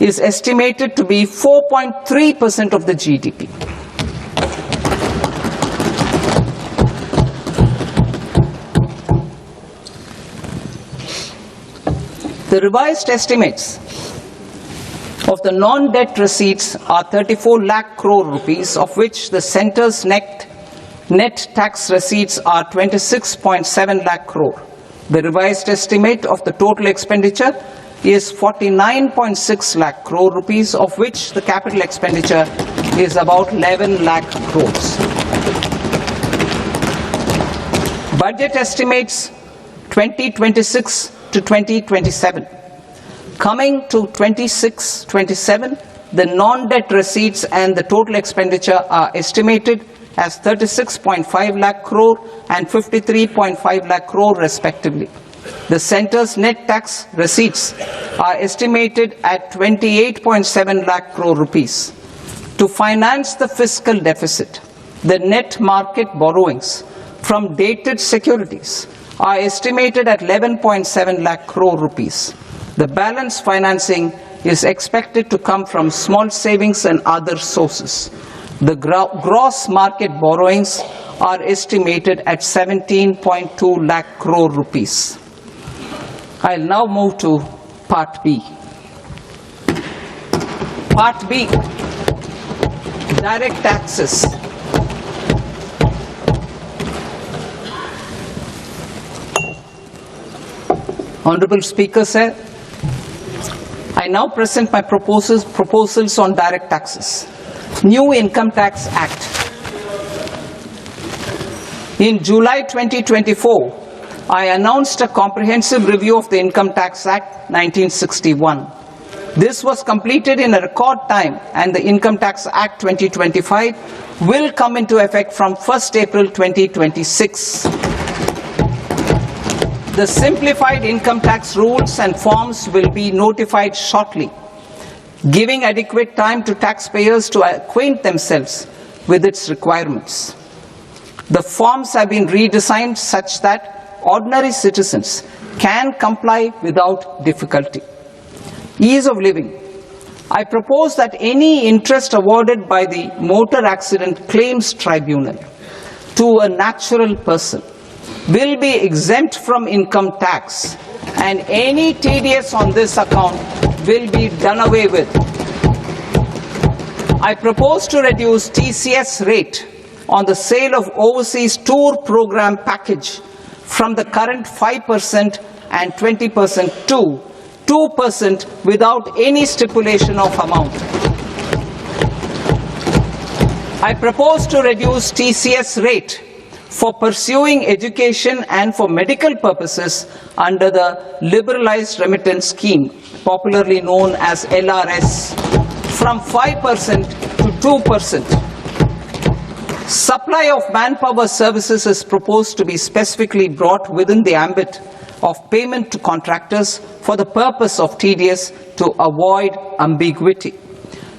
is estimated to be 4.3% of the GDP. The revised estimates of the non-debt receipts are 34 lakh crore rupees, of which the centre's net tax receipts are 26.7 lakh crore. The revised estimate of the total expenditure is 49.6 lakh crore rupees, of which the capital expenditure is about 11 lakh crores. Budget estimates 2026 to 2027. Coming to 26-27, the non-debt receipts and the total expenditure are estimated as 36.5 lakh crore and 53.5 lakh crore respectively. The centre's net tax receipts are estimated at 28.7 lakh crore rupees. To finance the fiscal deficit, the net market borrowings from dated securities are estimated at 11.7 lakh crore rupees. The balance financing is expected to come from small savings and other sources. The gross market borrowings are estimated at 17.2 lakh crore rupees. I'll now move to Part B. Part B, direct taxes. Honorable Speaker, sir, I now present my proposals on direct taxes. New Income Tax Act. In July 2024, I announced a comprehensive review of the Income Tax Act 1961. This was completed in a record time, and the Income Tax Act 2025 will come into effect from 1st April 2026. The simplified income tax rules and forms will be notified shortly, giving adequate time to taxpayers to acquaint themselves with its requirements. The forms have been redesigned such that ordinary citizens can comply without difficulty. Ease of living. I propose that any interest awarded by the Motor Accident Claims Tribunal to a natural person will be exempt from income tax, and any TDS on this account will be done away with. I propose to reduce TCS rate on the sale of overseas tour program package from the current 5% and 20% to 2% without any stipulation of amount. I propose to reduce TCS rate for pursuing education and for medical purposes under the Liberalized Remittance Scheme, popularly known as LRS, from 5% to 2%. Supply of manpower services is proposed to be specifically brought within the ambit of payment to contractors for the purpose of TDS to avoid ambiguity.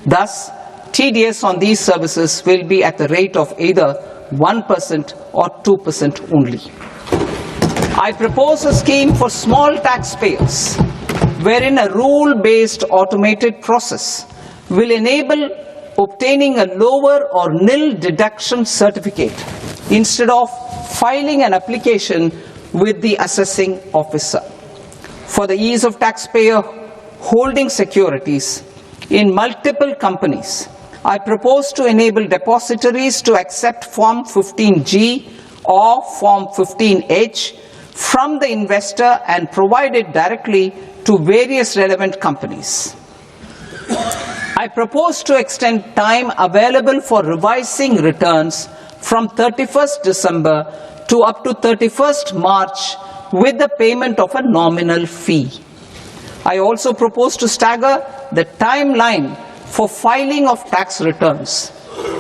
Thus, TDS on these services will be at the rate of either 1% or 2% only. I propose a scheme for small taxpayers wherein a rule-based automated process will enable obtaining a lower or nil deduction certificate instead of filing an application with the assessing officer. For the ease of taxpayer holding securities in multiple companies, I propose to enable depositories to accept Form 15G or Form 15H from the investor and provide it directly to various relevant companies. I propose to extend time available for revising returns from 31st December to up to 31st March with the payment of a nominal fee. I also propose to stagger the timeline for filing of tax returns.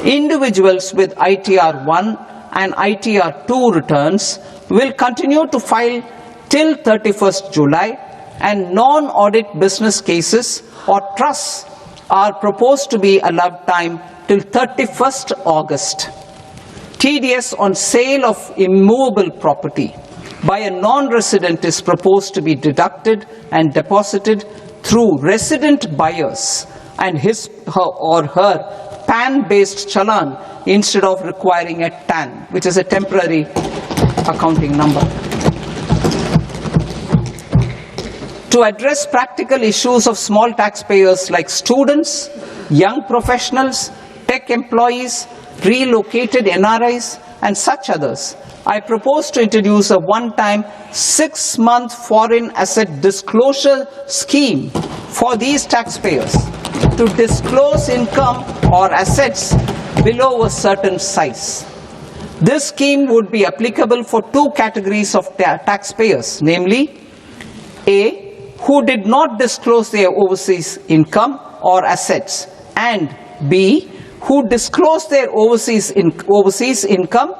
Individuals with ITR 1 and ITR 2 returns will continue to file till 31st July, and non-audit business cases or trusts are proposed to be allowed time till 31st August. TDS on sale of immovable property by a non-resident is proposed to be deducted and deposited through resident buyers and his or her PAN-based challan instead of requiring a TAN, which is a temporary accounting number. To address practical issues of small taxpayers like students, young professionals, tech employees, relocated NRIs, and such others, I propose to introduce a one-time 6-month foreign asset disclosure scheme for these taxpayers to disclose income or assets below a certain size. This scheme would be applicable for two categories of taxpayers, namely A, who did not disclose their overseas income or assets, and B, who disclosed their overseas income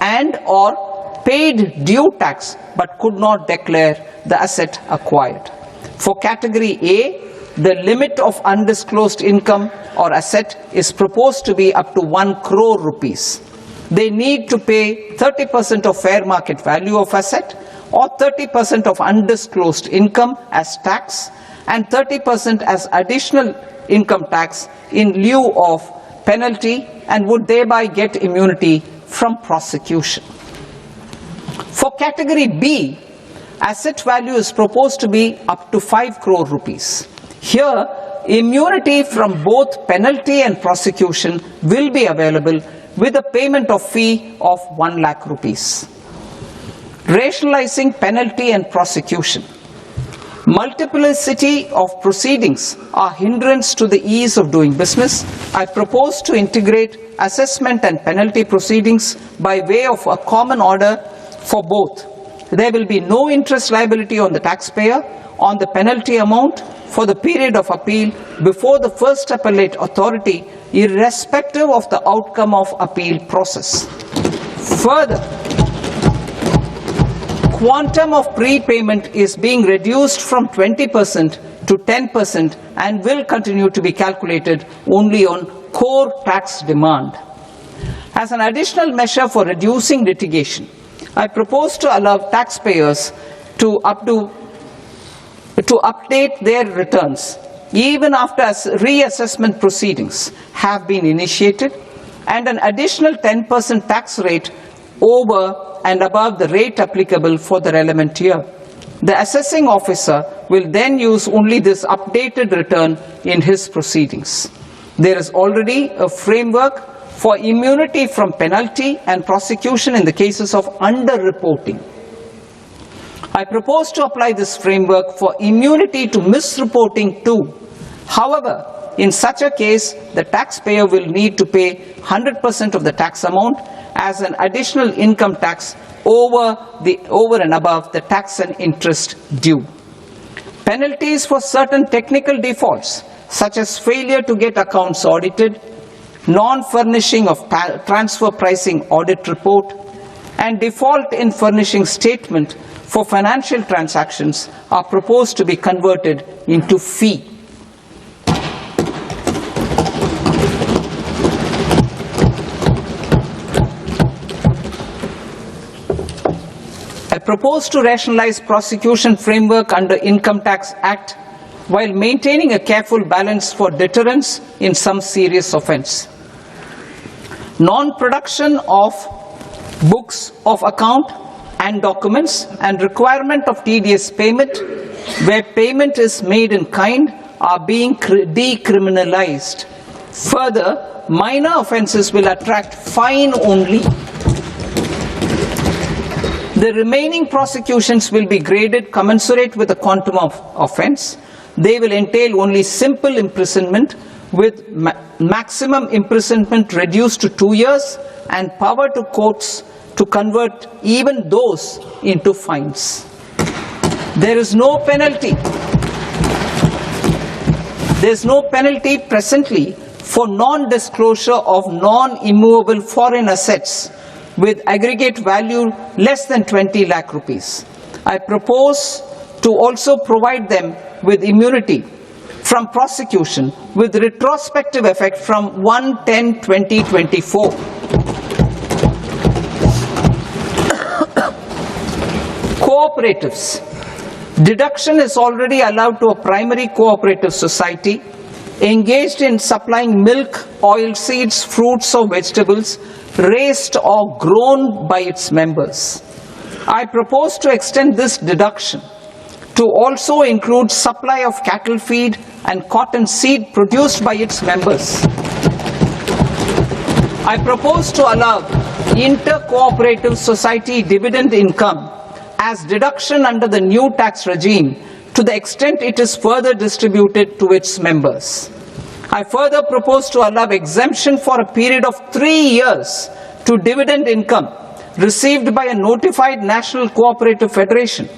and or paid due tax but could not declare the asset acquired. For category A, the limit of undisclosed income or asset is proposed to be up to 1 crore rupees. They need to pay 30% of fair market value of asset or 30% of undisclosed income as tax and 30% as additional income tax in lieu of penalty and would thereby get immunity from prosecution. For category B, asset value is proposed to be up to 5 crore rupees. Here, immunity from both penalty and prosecution will be available with a payment of fee of 1 lakh rupees. Rationalizing penalty and prosecution. Multiplicity of proceedings are hindrance to the ease of doing business. I propose to integrate assessment and penalty proceedings by way of a common order for both. There will be no interest liability on the taxpayer on the penalty amount for the period of appeal before the first appellate authority, irrespective of the outcome of appeal process. Further, quantum of prepayment is being reduced from 20% to 10% and will continue to be calculated only on core tax demand. As an additional measure for reducing litigation, I propose to allow taxpayers to update their returns even after reassessment proceedings have been initiated and an additional 10% tax rate over and above the rate applicable for the relevant year. The assessing officer will then use only this updated return in his proceedings. There is already a framework for immunity from penalty and prosecution in the cases of underreporting. I propose to apply this framework for immunity to misreporting too. However, in such a case, the taxpayer will need to pay 100% of the tax amount as an additional income tax over and above the tax and interest due. Penalties for certain technical defaults, such as failure to get accounts audited, non-furnishing of transfer pricing audit report, and default in furnishing statement for financial transactions are proposed to be converted into fee. I propose to rationalize prosecution framework under Income Tax Act while maintaining a careful balance for deterrence in some serious offence. Non-production of books of account and documents and requirement of TDS payment where payment is made in kind are being decriminalized. Further, minor offences will attract fine only. The remaining prosecutions will be graded commensurate with the quantum of offence. They will entail only simple imprisonment with maximum imprisonment reduced to 2 years and power to courts to convert even those into fines. There is no penalty. There is no penalty presently for non-disclosure of non-immovable foreign assets with aggregate value less than 20 lakh rupees. I propose to also provide them with immunity from prosecution with retrospective effect from 1/10/2024. Cooperatives. Deduction is already allowed to a primary cooperative society engaged in supplying milk, oilseeds, fruits or vegetables raised or grown by its members. I propose to extend this deduction to also include supply of cattle feed and cotton seed produced by its members. I propose to allow inter-cooperative society dividend income as deduction under the new tax regime to the extent it is further distributed to its members. I further propose to allow exemption for a period of 3 years to dividend income received by a notified national cooperative federation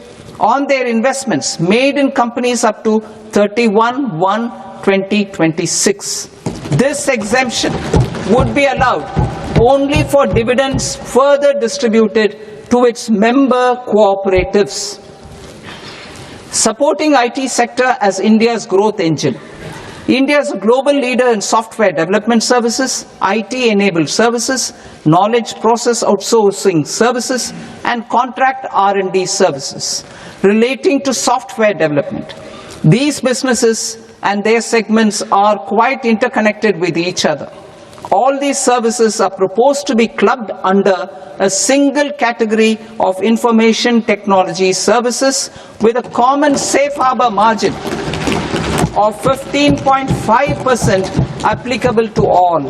on their investments made in companies up to 31/1/2026. This exemption would be allowed only for dividends further distributed to its member cooperatives. Supporting IT sector as India's growth engine. India is a global leader in software development services, IT-enabled services, knowledge process outsourcing services, and contract R&D services relating to software development. These businesses and their segments are quite interconnected with each other. All these services are proposed to be clubbed under a single category of information technology services with a common safe harbor margin of 15.5% applicable to all.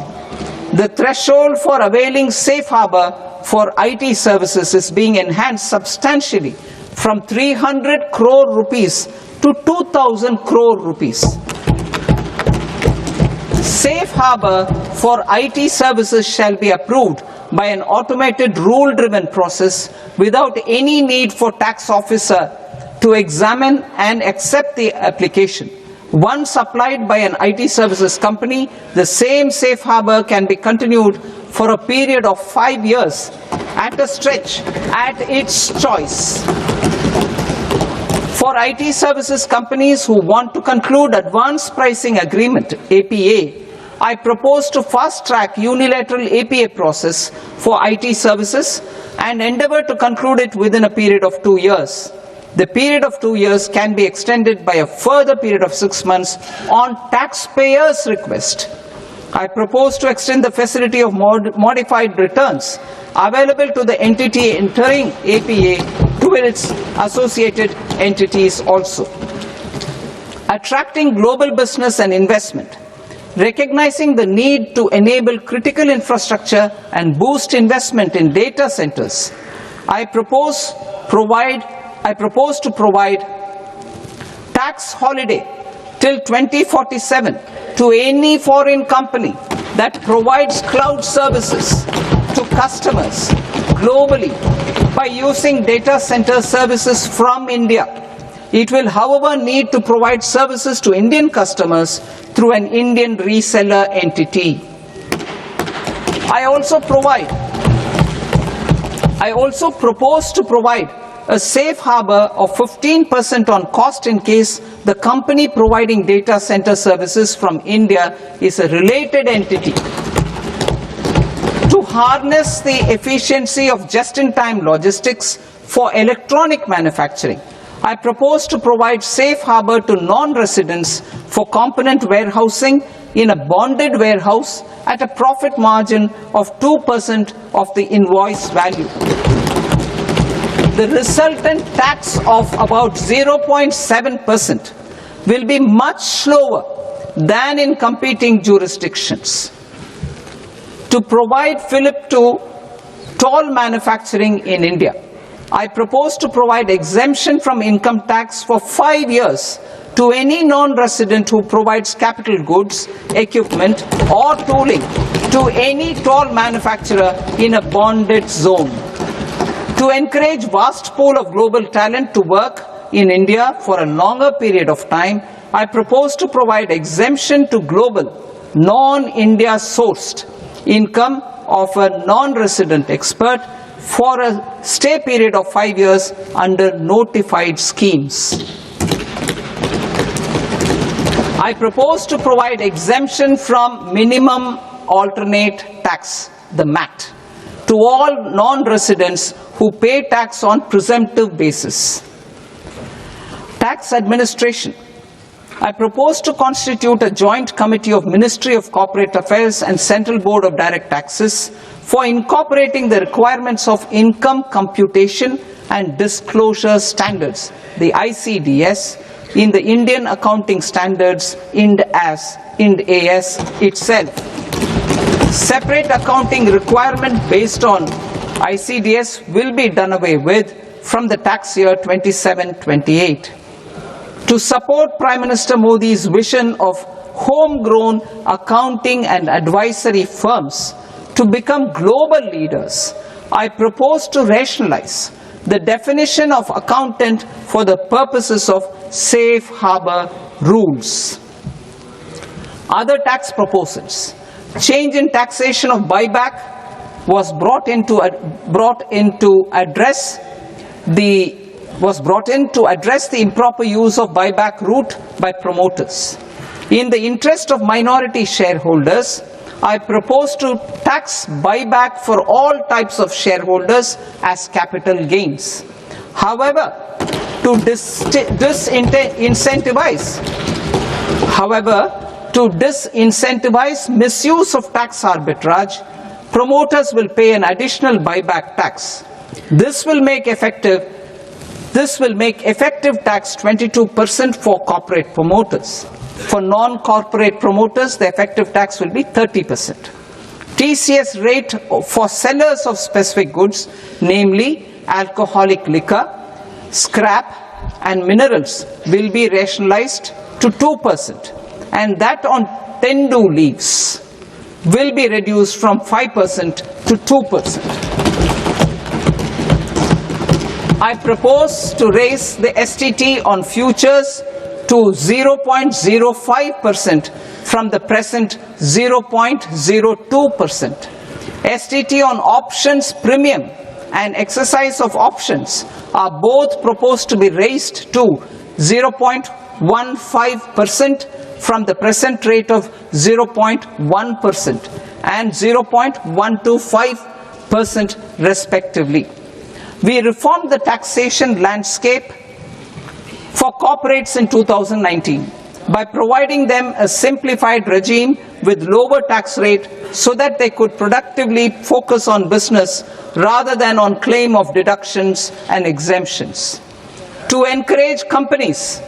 The threshold for availing safe harbor for IT services is being enhanced substantially from 300 crore rupees to 2,000 crore rupees. Safe harbor for IT services shall be approved by an automated rule-driven process without any need for tax officer to examine and accept the application. Once applied by an IT services company, the same safe harbor can be continued for a period of 5 years at a stretch at its choice. For IT services companies who want to conclude advanced pricing agreement, APA, I propose to fast-track unilateral APA process for IT services and endeavor to conclude it within a period of 2 years. The period of 2 years can be extended by a further period of 6 months on taxpayers' request. I propose to extend the facility of modified returns available to the entity entering APA to its associated entities also. Attracting global business and investment. Recognizing the need to enable critical infrastructure and boost investment in data centers, I propose to provide tax holiday till 2047 to any foreign company that provides cloud services to customers globally by using data center services from India. It will, however, need to provide services to Indian customers through an Indian reseller entity. I also propose to provide a safe harbor of 15% on cost in case the company providing data center services from India is a related entity. To harness the efficiency of just-in-time logistics for electronic manufacturing, I propose to provide safe harbor to non-residents for component warehousing in a bonded warehouse at a profit margin of 2% of the invoice value. The resultant tax of about 0.7% will be much lower than in competing jurisdictions. To provide fillip to toll manufacturing in India, I propose to provide exemption from income tax for 5 years to any non-resident who provides capital goods, equipment, or tooling to any toll manufacturer in a bonded zone. To encourage vast pool of global talent to work in India for a longer period of time, I propose to provide exemption to global, non-India sourced income of a non-resident expert for a stay period of 5 years under notified schemes. I propose to provide exemption from minimum alternate tax, the MAT, to all non-residents who pay tax on presumptive basis. Tax administration. I propose to constitute a joint committee of Ministry of Corporate Affairs and Central Board of Direct Taxes for incorporating the requirements of income computation and disclosure standards, the ICDS, in the Indian Accounting Standards Ind AS itself. Separate accounting requirement based on ICDS will be done away with from the tax year 27-28. To support Prime Minister Modi's vision of homegrown accounting and advisory firms to become global leaders, I propose to rationalize the definition of accountant for the purposes of safe harbor rules. Other tax proposals. Change in taxation of buyback was brought in to address the improper use of buyback route by promoters. In the interest of minority shareholders, I propose to tax buyback for all types of shareholders as capital gains. However, to disincentivize misuse of tax arbitrage, promoters will pay an additional buyback tax. This will make effective tax 22% for corporate promoters. For non-corporate promoters, the effective tax will be 30%. TCS rate for sellers of specific goods, namely alcoholic liquor, scrap and minerals, will be rationalized to 2%, and that on tendu leaves will be reduced from 5% to 2%. I propose to raise the STT on futures to 0.05% from the present 0.02%. STT on options premium and exercise of options are both proposed to be raised to 0.15% from the present rate of 0.1% and 0.125% respectively. We reformed the taxation landscape for corporates in 2019 by providing them a simplified regime with lower tax rate so that they could productively focus on business rather than on claim of deductions and exemptions. To encourage companies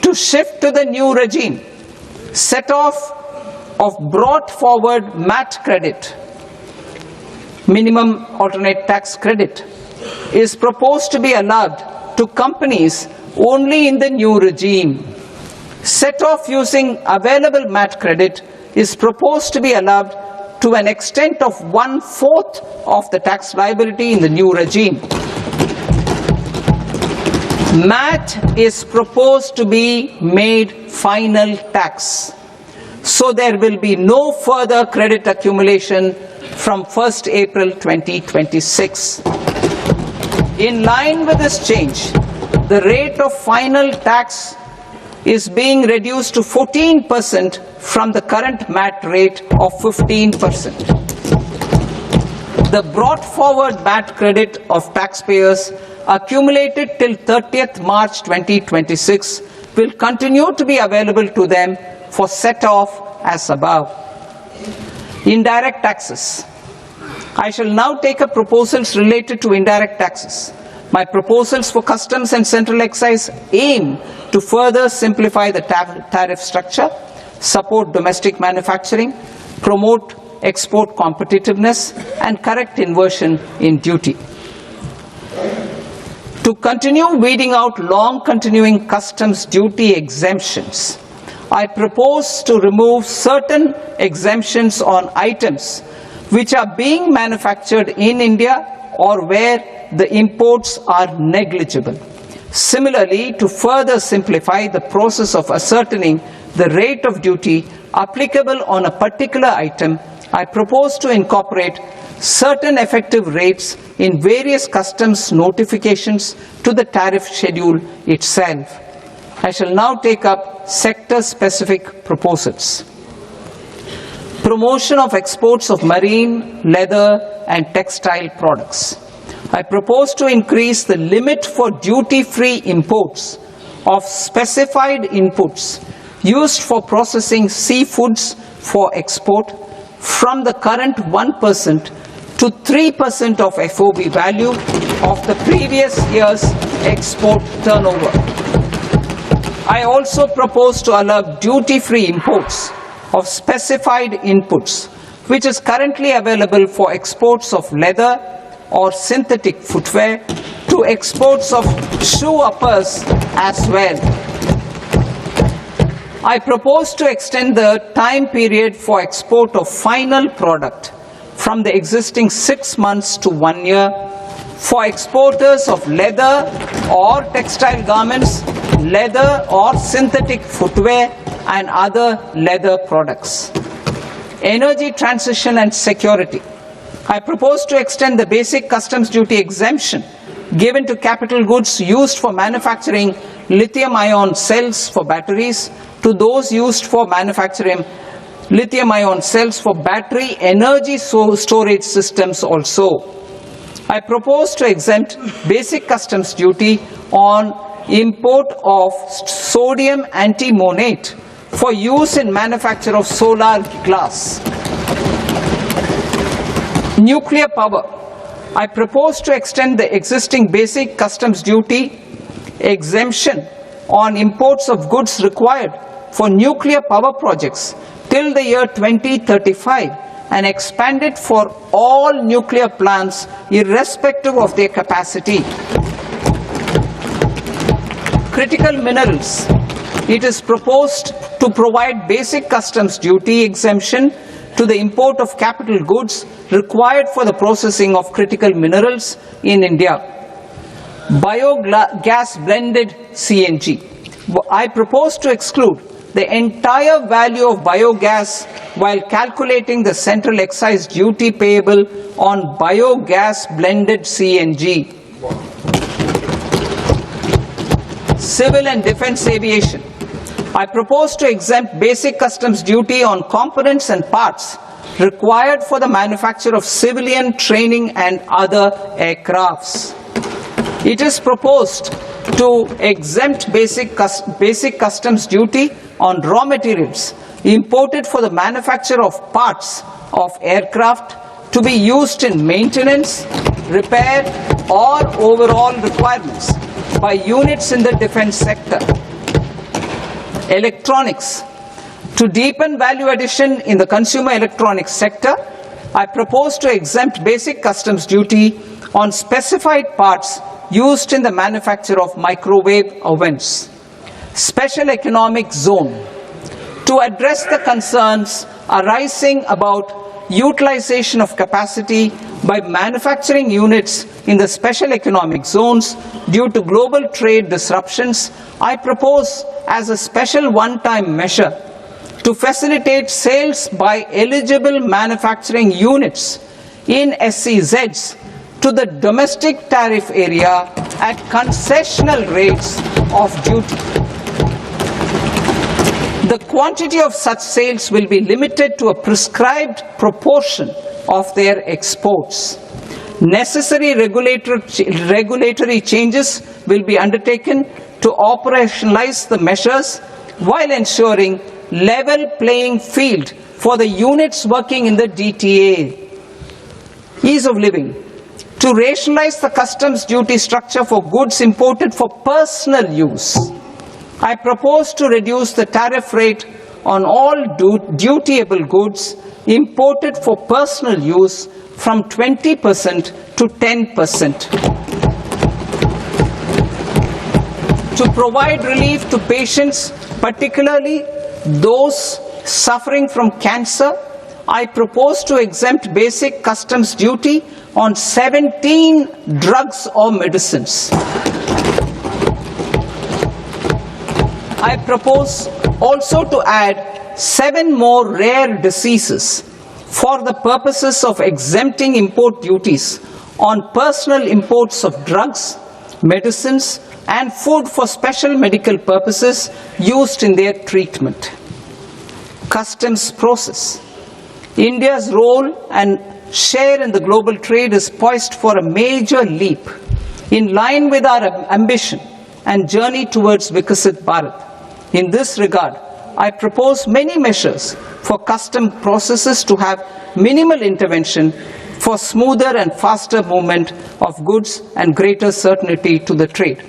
to shift to the new regime, set off of brought forward MAT credit, minimum alternate tax credit, is proposed to be allowed to companies only in the new regime. Set off using available MAT credit is proposed to be allowed to an extent of 1/4 of the tax liability in the new regime. MAT is proposed to be made final tax, so there will be no further credit accumulation from 1st April 2026. In line with this change, the rate of final tax is being reduced to 14% from the current MAT rate of 15%. The brought forward MAT credit of taxpayers accumulated till 30th March 2026 will continue to be available to them for set off as above. Indirect taxes. I shall now take up proposals related to indirect taxes. My proposals for customs and central excise aim to further simplify the tariff structure, support domestic manufacturing, promote export competitiveness, and correct inversion in duty. To continue weeding out long continuing customs duty exemptions, I propose to remove certain exemptions on items which are being manufactured in India or where the imports are negligible. Similarly, to further simplify the process of ascertaining the rate of duty applicable on a particular item, I propose to incorporate certain effective rates in various customs notifications to the tariff schedule itself. I shall now take up sector-specific proposals. Promotion of exports of marine, leather, and textile products. I propose to increase the limit for duty-free imports of specified inputs used for processing seafoods for export from the current 1% to 3% of FOB value of the previous year's export turnover. I also propose to allow duty-free imports of specified inputs, which is currently available for exports of leather or synthetic footwear, to exports of shoe uppers as well. I propose to extend the time period for export of final product from the existing 6 months to 1 year for exporters of leather or textile garments, leather or synthetic footwear, and other leather products. energy transition and security. I propose to extend the basic customs duty exemption given to capital goods used for manufacturing lithium-ion cells for batteries to those used for manufacturing lithium-ion cells for battery energy storage systems also. I propose to exempt basic customs duty on import of sodium antimonate for use in manufacture of solar glass. Nuclear power. I propose to extend the existing basic customs duty exemption on imports of goods required for nuclear power projects till the year 2035 and expand it for all nuclear plants irrespective of their capacity. Critical minerals. It is proposed to provide basic customs duty exemption to the import of capital goods required for the processing of critical minerals in India. Biogas blended CNG. I propose to exclude the entire value of biogas while calculating the central excise duty payable on biogas blended CNG. Civil and defense aviation. I propose to exempt basic customs duty on components and parts required for the manufacture of civilian training and other aircrafts. It is proposed to exempt basic customs duty on raw materials imported for the manufacture of parts of aircraft to be used in maintenance, repair, or overall requirements by units in the defense sector. Electronics. To deepen value addition in the consumer electronics sector, I propose to exempt basic customs duty on specified parts used in the manufacture of microwave ovens. Special economic zone. To address the concerns arising about utilization of capacity by manufacturing units in the special economic zones due to global trade disruptions, I propose as a special one-time measure to facilitate sales by eligible manufacturing units in SEZs to the domestic tariff area at concessional rates of duty. The quantity of such sales will be limited to a prescribed proportion of their exports. Necessary regulatory changes will be undertaken to operationalize the measures while ensuring level playing field for the units working in the DTA. Ease of living. To rationalize the customs duty structure for goods imported for personal use, I propose to reduce the tariff rate on all dutiable goods imported for personal use from 20% to 10%. To provide relief to patients, particularly those suffering from cancer, I propose to exempt basic customs duty on 17 drugs or medicines. I propose also to add 7 more rare diseases for the purposes of exempting import duties on personal imports of drugs, medicines, and food for special medical purposes used in their treatment. Customs process. India's role and share in the global trade is poised for a major leap in line with our ambition and journey towards Vikasit Bharat. In this regard, I propose many measures for custom processes to have minimal intervention for smoother and faster movement of goods and greater certainty to the trade.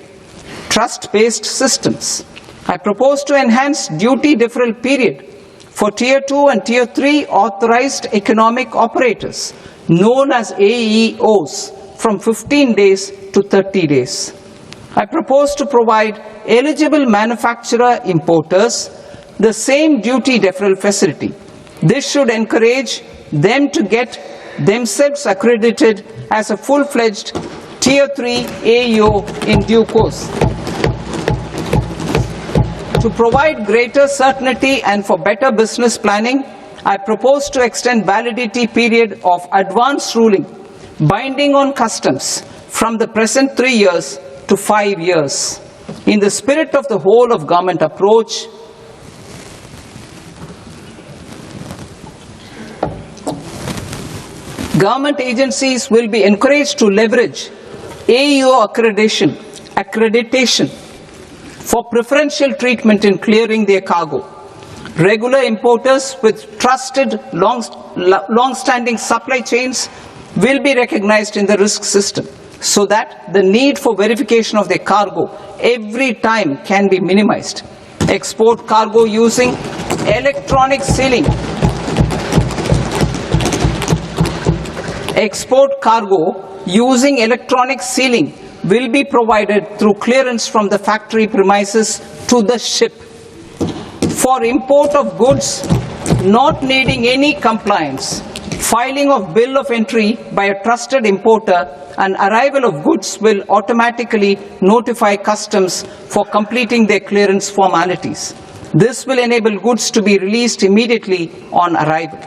Trust-based systems. I propose to enhance duty deferral period for Tier 2 and Tier 3 authorized economic operators, known as AEOs, from 15 days to 30 days. I propose to provide eligible manufacturer importers the same duty deferral facility. This should encourage them to get themselves accredited as a full-fledged Tier 3 AEO in due course. To provide greater certainty and for better business planning, I propose to extend validity period of advance ruling binding on customs from the present 3 years to 5 years. In the spirit of the whole of government approach, government agencies will be encouraged to leverage AEO accreditation for preferential treatment in clearing their cargo. Regular importers with trusted long-standing supply chains will be recognized in the risk system so that the need for verification of their cargo every time can be minimized. Export cargo using electronic sealing. Export cargo using electronic sealing will be provided through clearance from the factory premises to the ship. For import of goods not needing any compliance, filing of bill of entry by a trusted importer and arrival of goods will automatically notify customs for completing their clearance formalities. This will enable goods to be released immediately on arrival.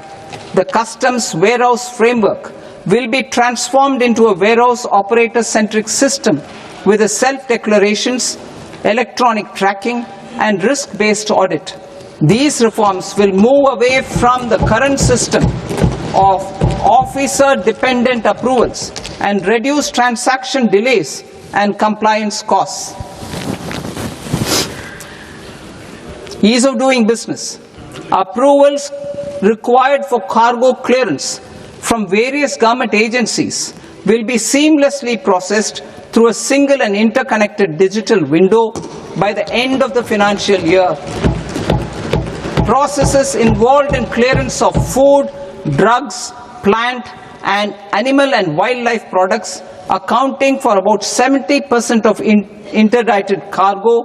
The customs warehouse framework will be transformed into a warehouse operator-centric system with a self-declarations, electronic tracking, and risk-based audit. These reforms will move away from the current system of officer-dependent approvals and reduce transaction delays and compliance costs. Ease of doing business. Approvals required for cargo clearance from various government agencies will be seamlessly processed through a single and interconnected digital window by the end of the financial year. Processes involved in clearance of food, drugs, plant and animal and wildlife products accounting for about 70% of interdicted cargo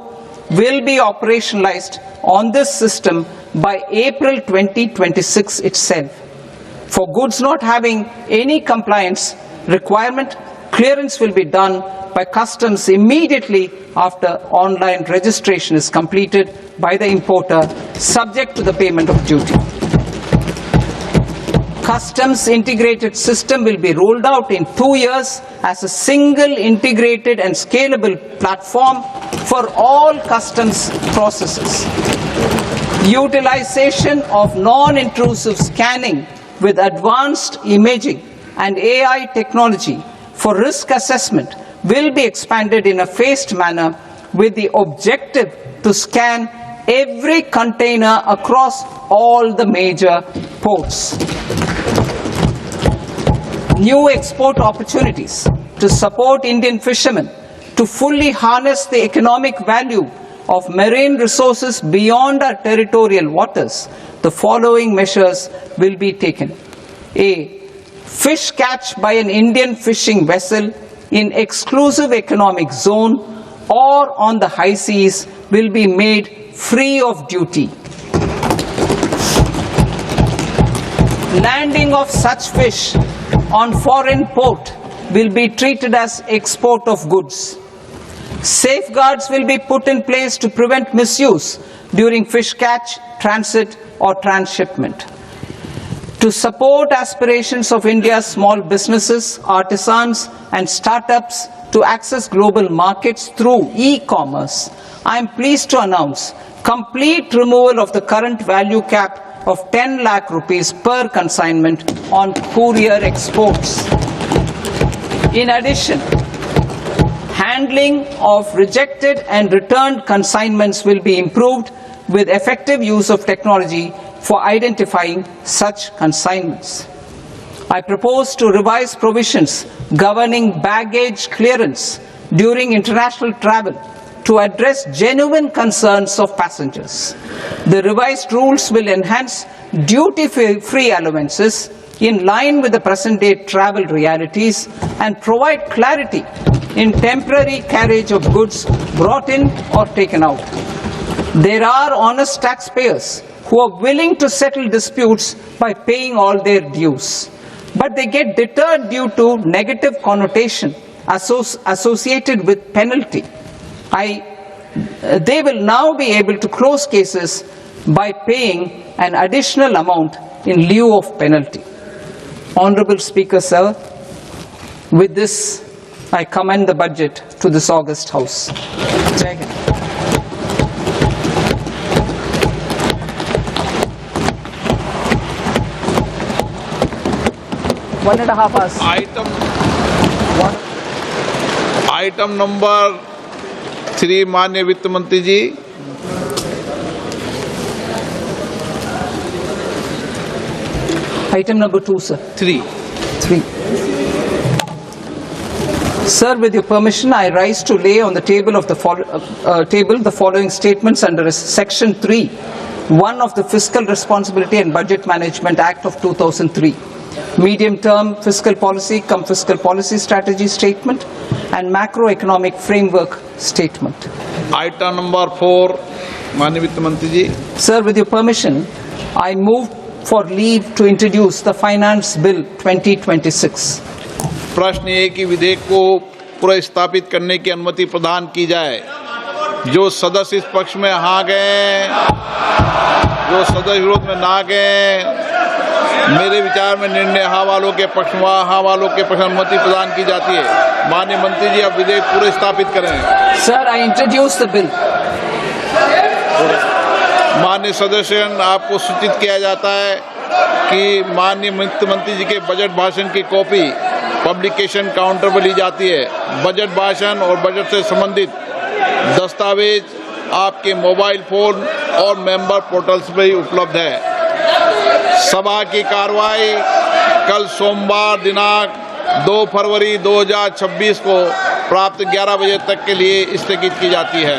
will be operationalized on this system by April 2026 itself. For goods not having any compliance requirement, clearance will be done by customs immediately after online registration is completed by the importer, subject to the payment of duty. Customs integrated system will be rolled out in 2 years as a single integrated and scalable platform for all customs processes. Utilization of non-intrusive scanning with advanced imaging and AI technology for risk assessment will be expanded in a phased manner with the objective to scan every container across all the major ports. New export opportunities to support Indian fishermen to fully harness the economic value of marine resources beyond our territorial waters. The following measures will be taken. A. Fish catch by an Indian fishing vessel in exclusive economic zone or on the high seas will be made free of duty. Landing of such fish on foreign port will be treated as export of goods. Safeguards will be put in place to prevent misuse during fish catch, transit or transshipment. To support aspirations of India's small businesses, artisans and startups to access global markets through e-commerce, I am pleased to announce complete removal of the current value cap of 10 lakh rupees per consignment on courier exports. In addition, handling of rejected and returned consignments will be improved with effective use of technology for identifying such consignments. I propose to revise provisions governing baggage clearance during international travel to address genuine concerns of passengers. The revised rules will enhance duty-free allowances in line with the present-day travel realities and provide clarity in temporary carriage of goods brought in or taken out. There are honest taxpayers who are willing to settle disputes by paying all their dues, but they get deterred due to negative connotation associated with penalty. They will now be able to close cases by paying an additional amount in lieu of penalty. Honorable Speaker, sir, with this, I commend the budget to this august House. Jai Hind. One and a half hours. Item number 3 माननीय वित्त मंत्री जी। Item number 2, sir. 3। Sir, with your permission, I rise to lay on the table of the table the following statements under Section 3(1) of the Fiscal Responsibility and Budget Management Act of 2003. Medium-term fiscal policy cum fiscal policy strategy statement and macroeconomic framework statement. Item number 4 माननीय वित्त मंत्री जी। Sir, with your permission, I move for leave to introduce the Finance Bill 2026. प्रश्न ये कि विधेयक को पुनर्स्थापित करने की अनुमति प्रदान की जाए। जो सदस्य इस पक्ष में हाँ गए, जो सदस्य विरोध में ना गए, मेरे विचार में निर्णय हाँ वालों के पक्ष में, हाँ वालों के पक्ष में अनुमति प्रदान की जाती है। माननीय मंत्री जी, अब विधेयक पूरे स्थापित करें। Sir, I introduce the bill. माननीय सदस्यगण, आपको सूचित किया जाता है कि माननीय वित्त मंत्री जी के बजट भाषण की कॉपी पब्लिकेशन काउंटर पर ली जाती है। बजट भाषण और बजट से संबंधित दस्तावेज आपके मोबाइल फोन और मेंबर पोर्टल्स पर ही उपलब्ध है। सभा की कार्रवाई कल सोमवार दिनांक 2 फरवरी 2026 को प्राप्त 11 बजे तक के लिए स्थगित की जाती है।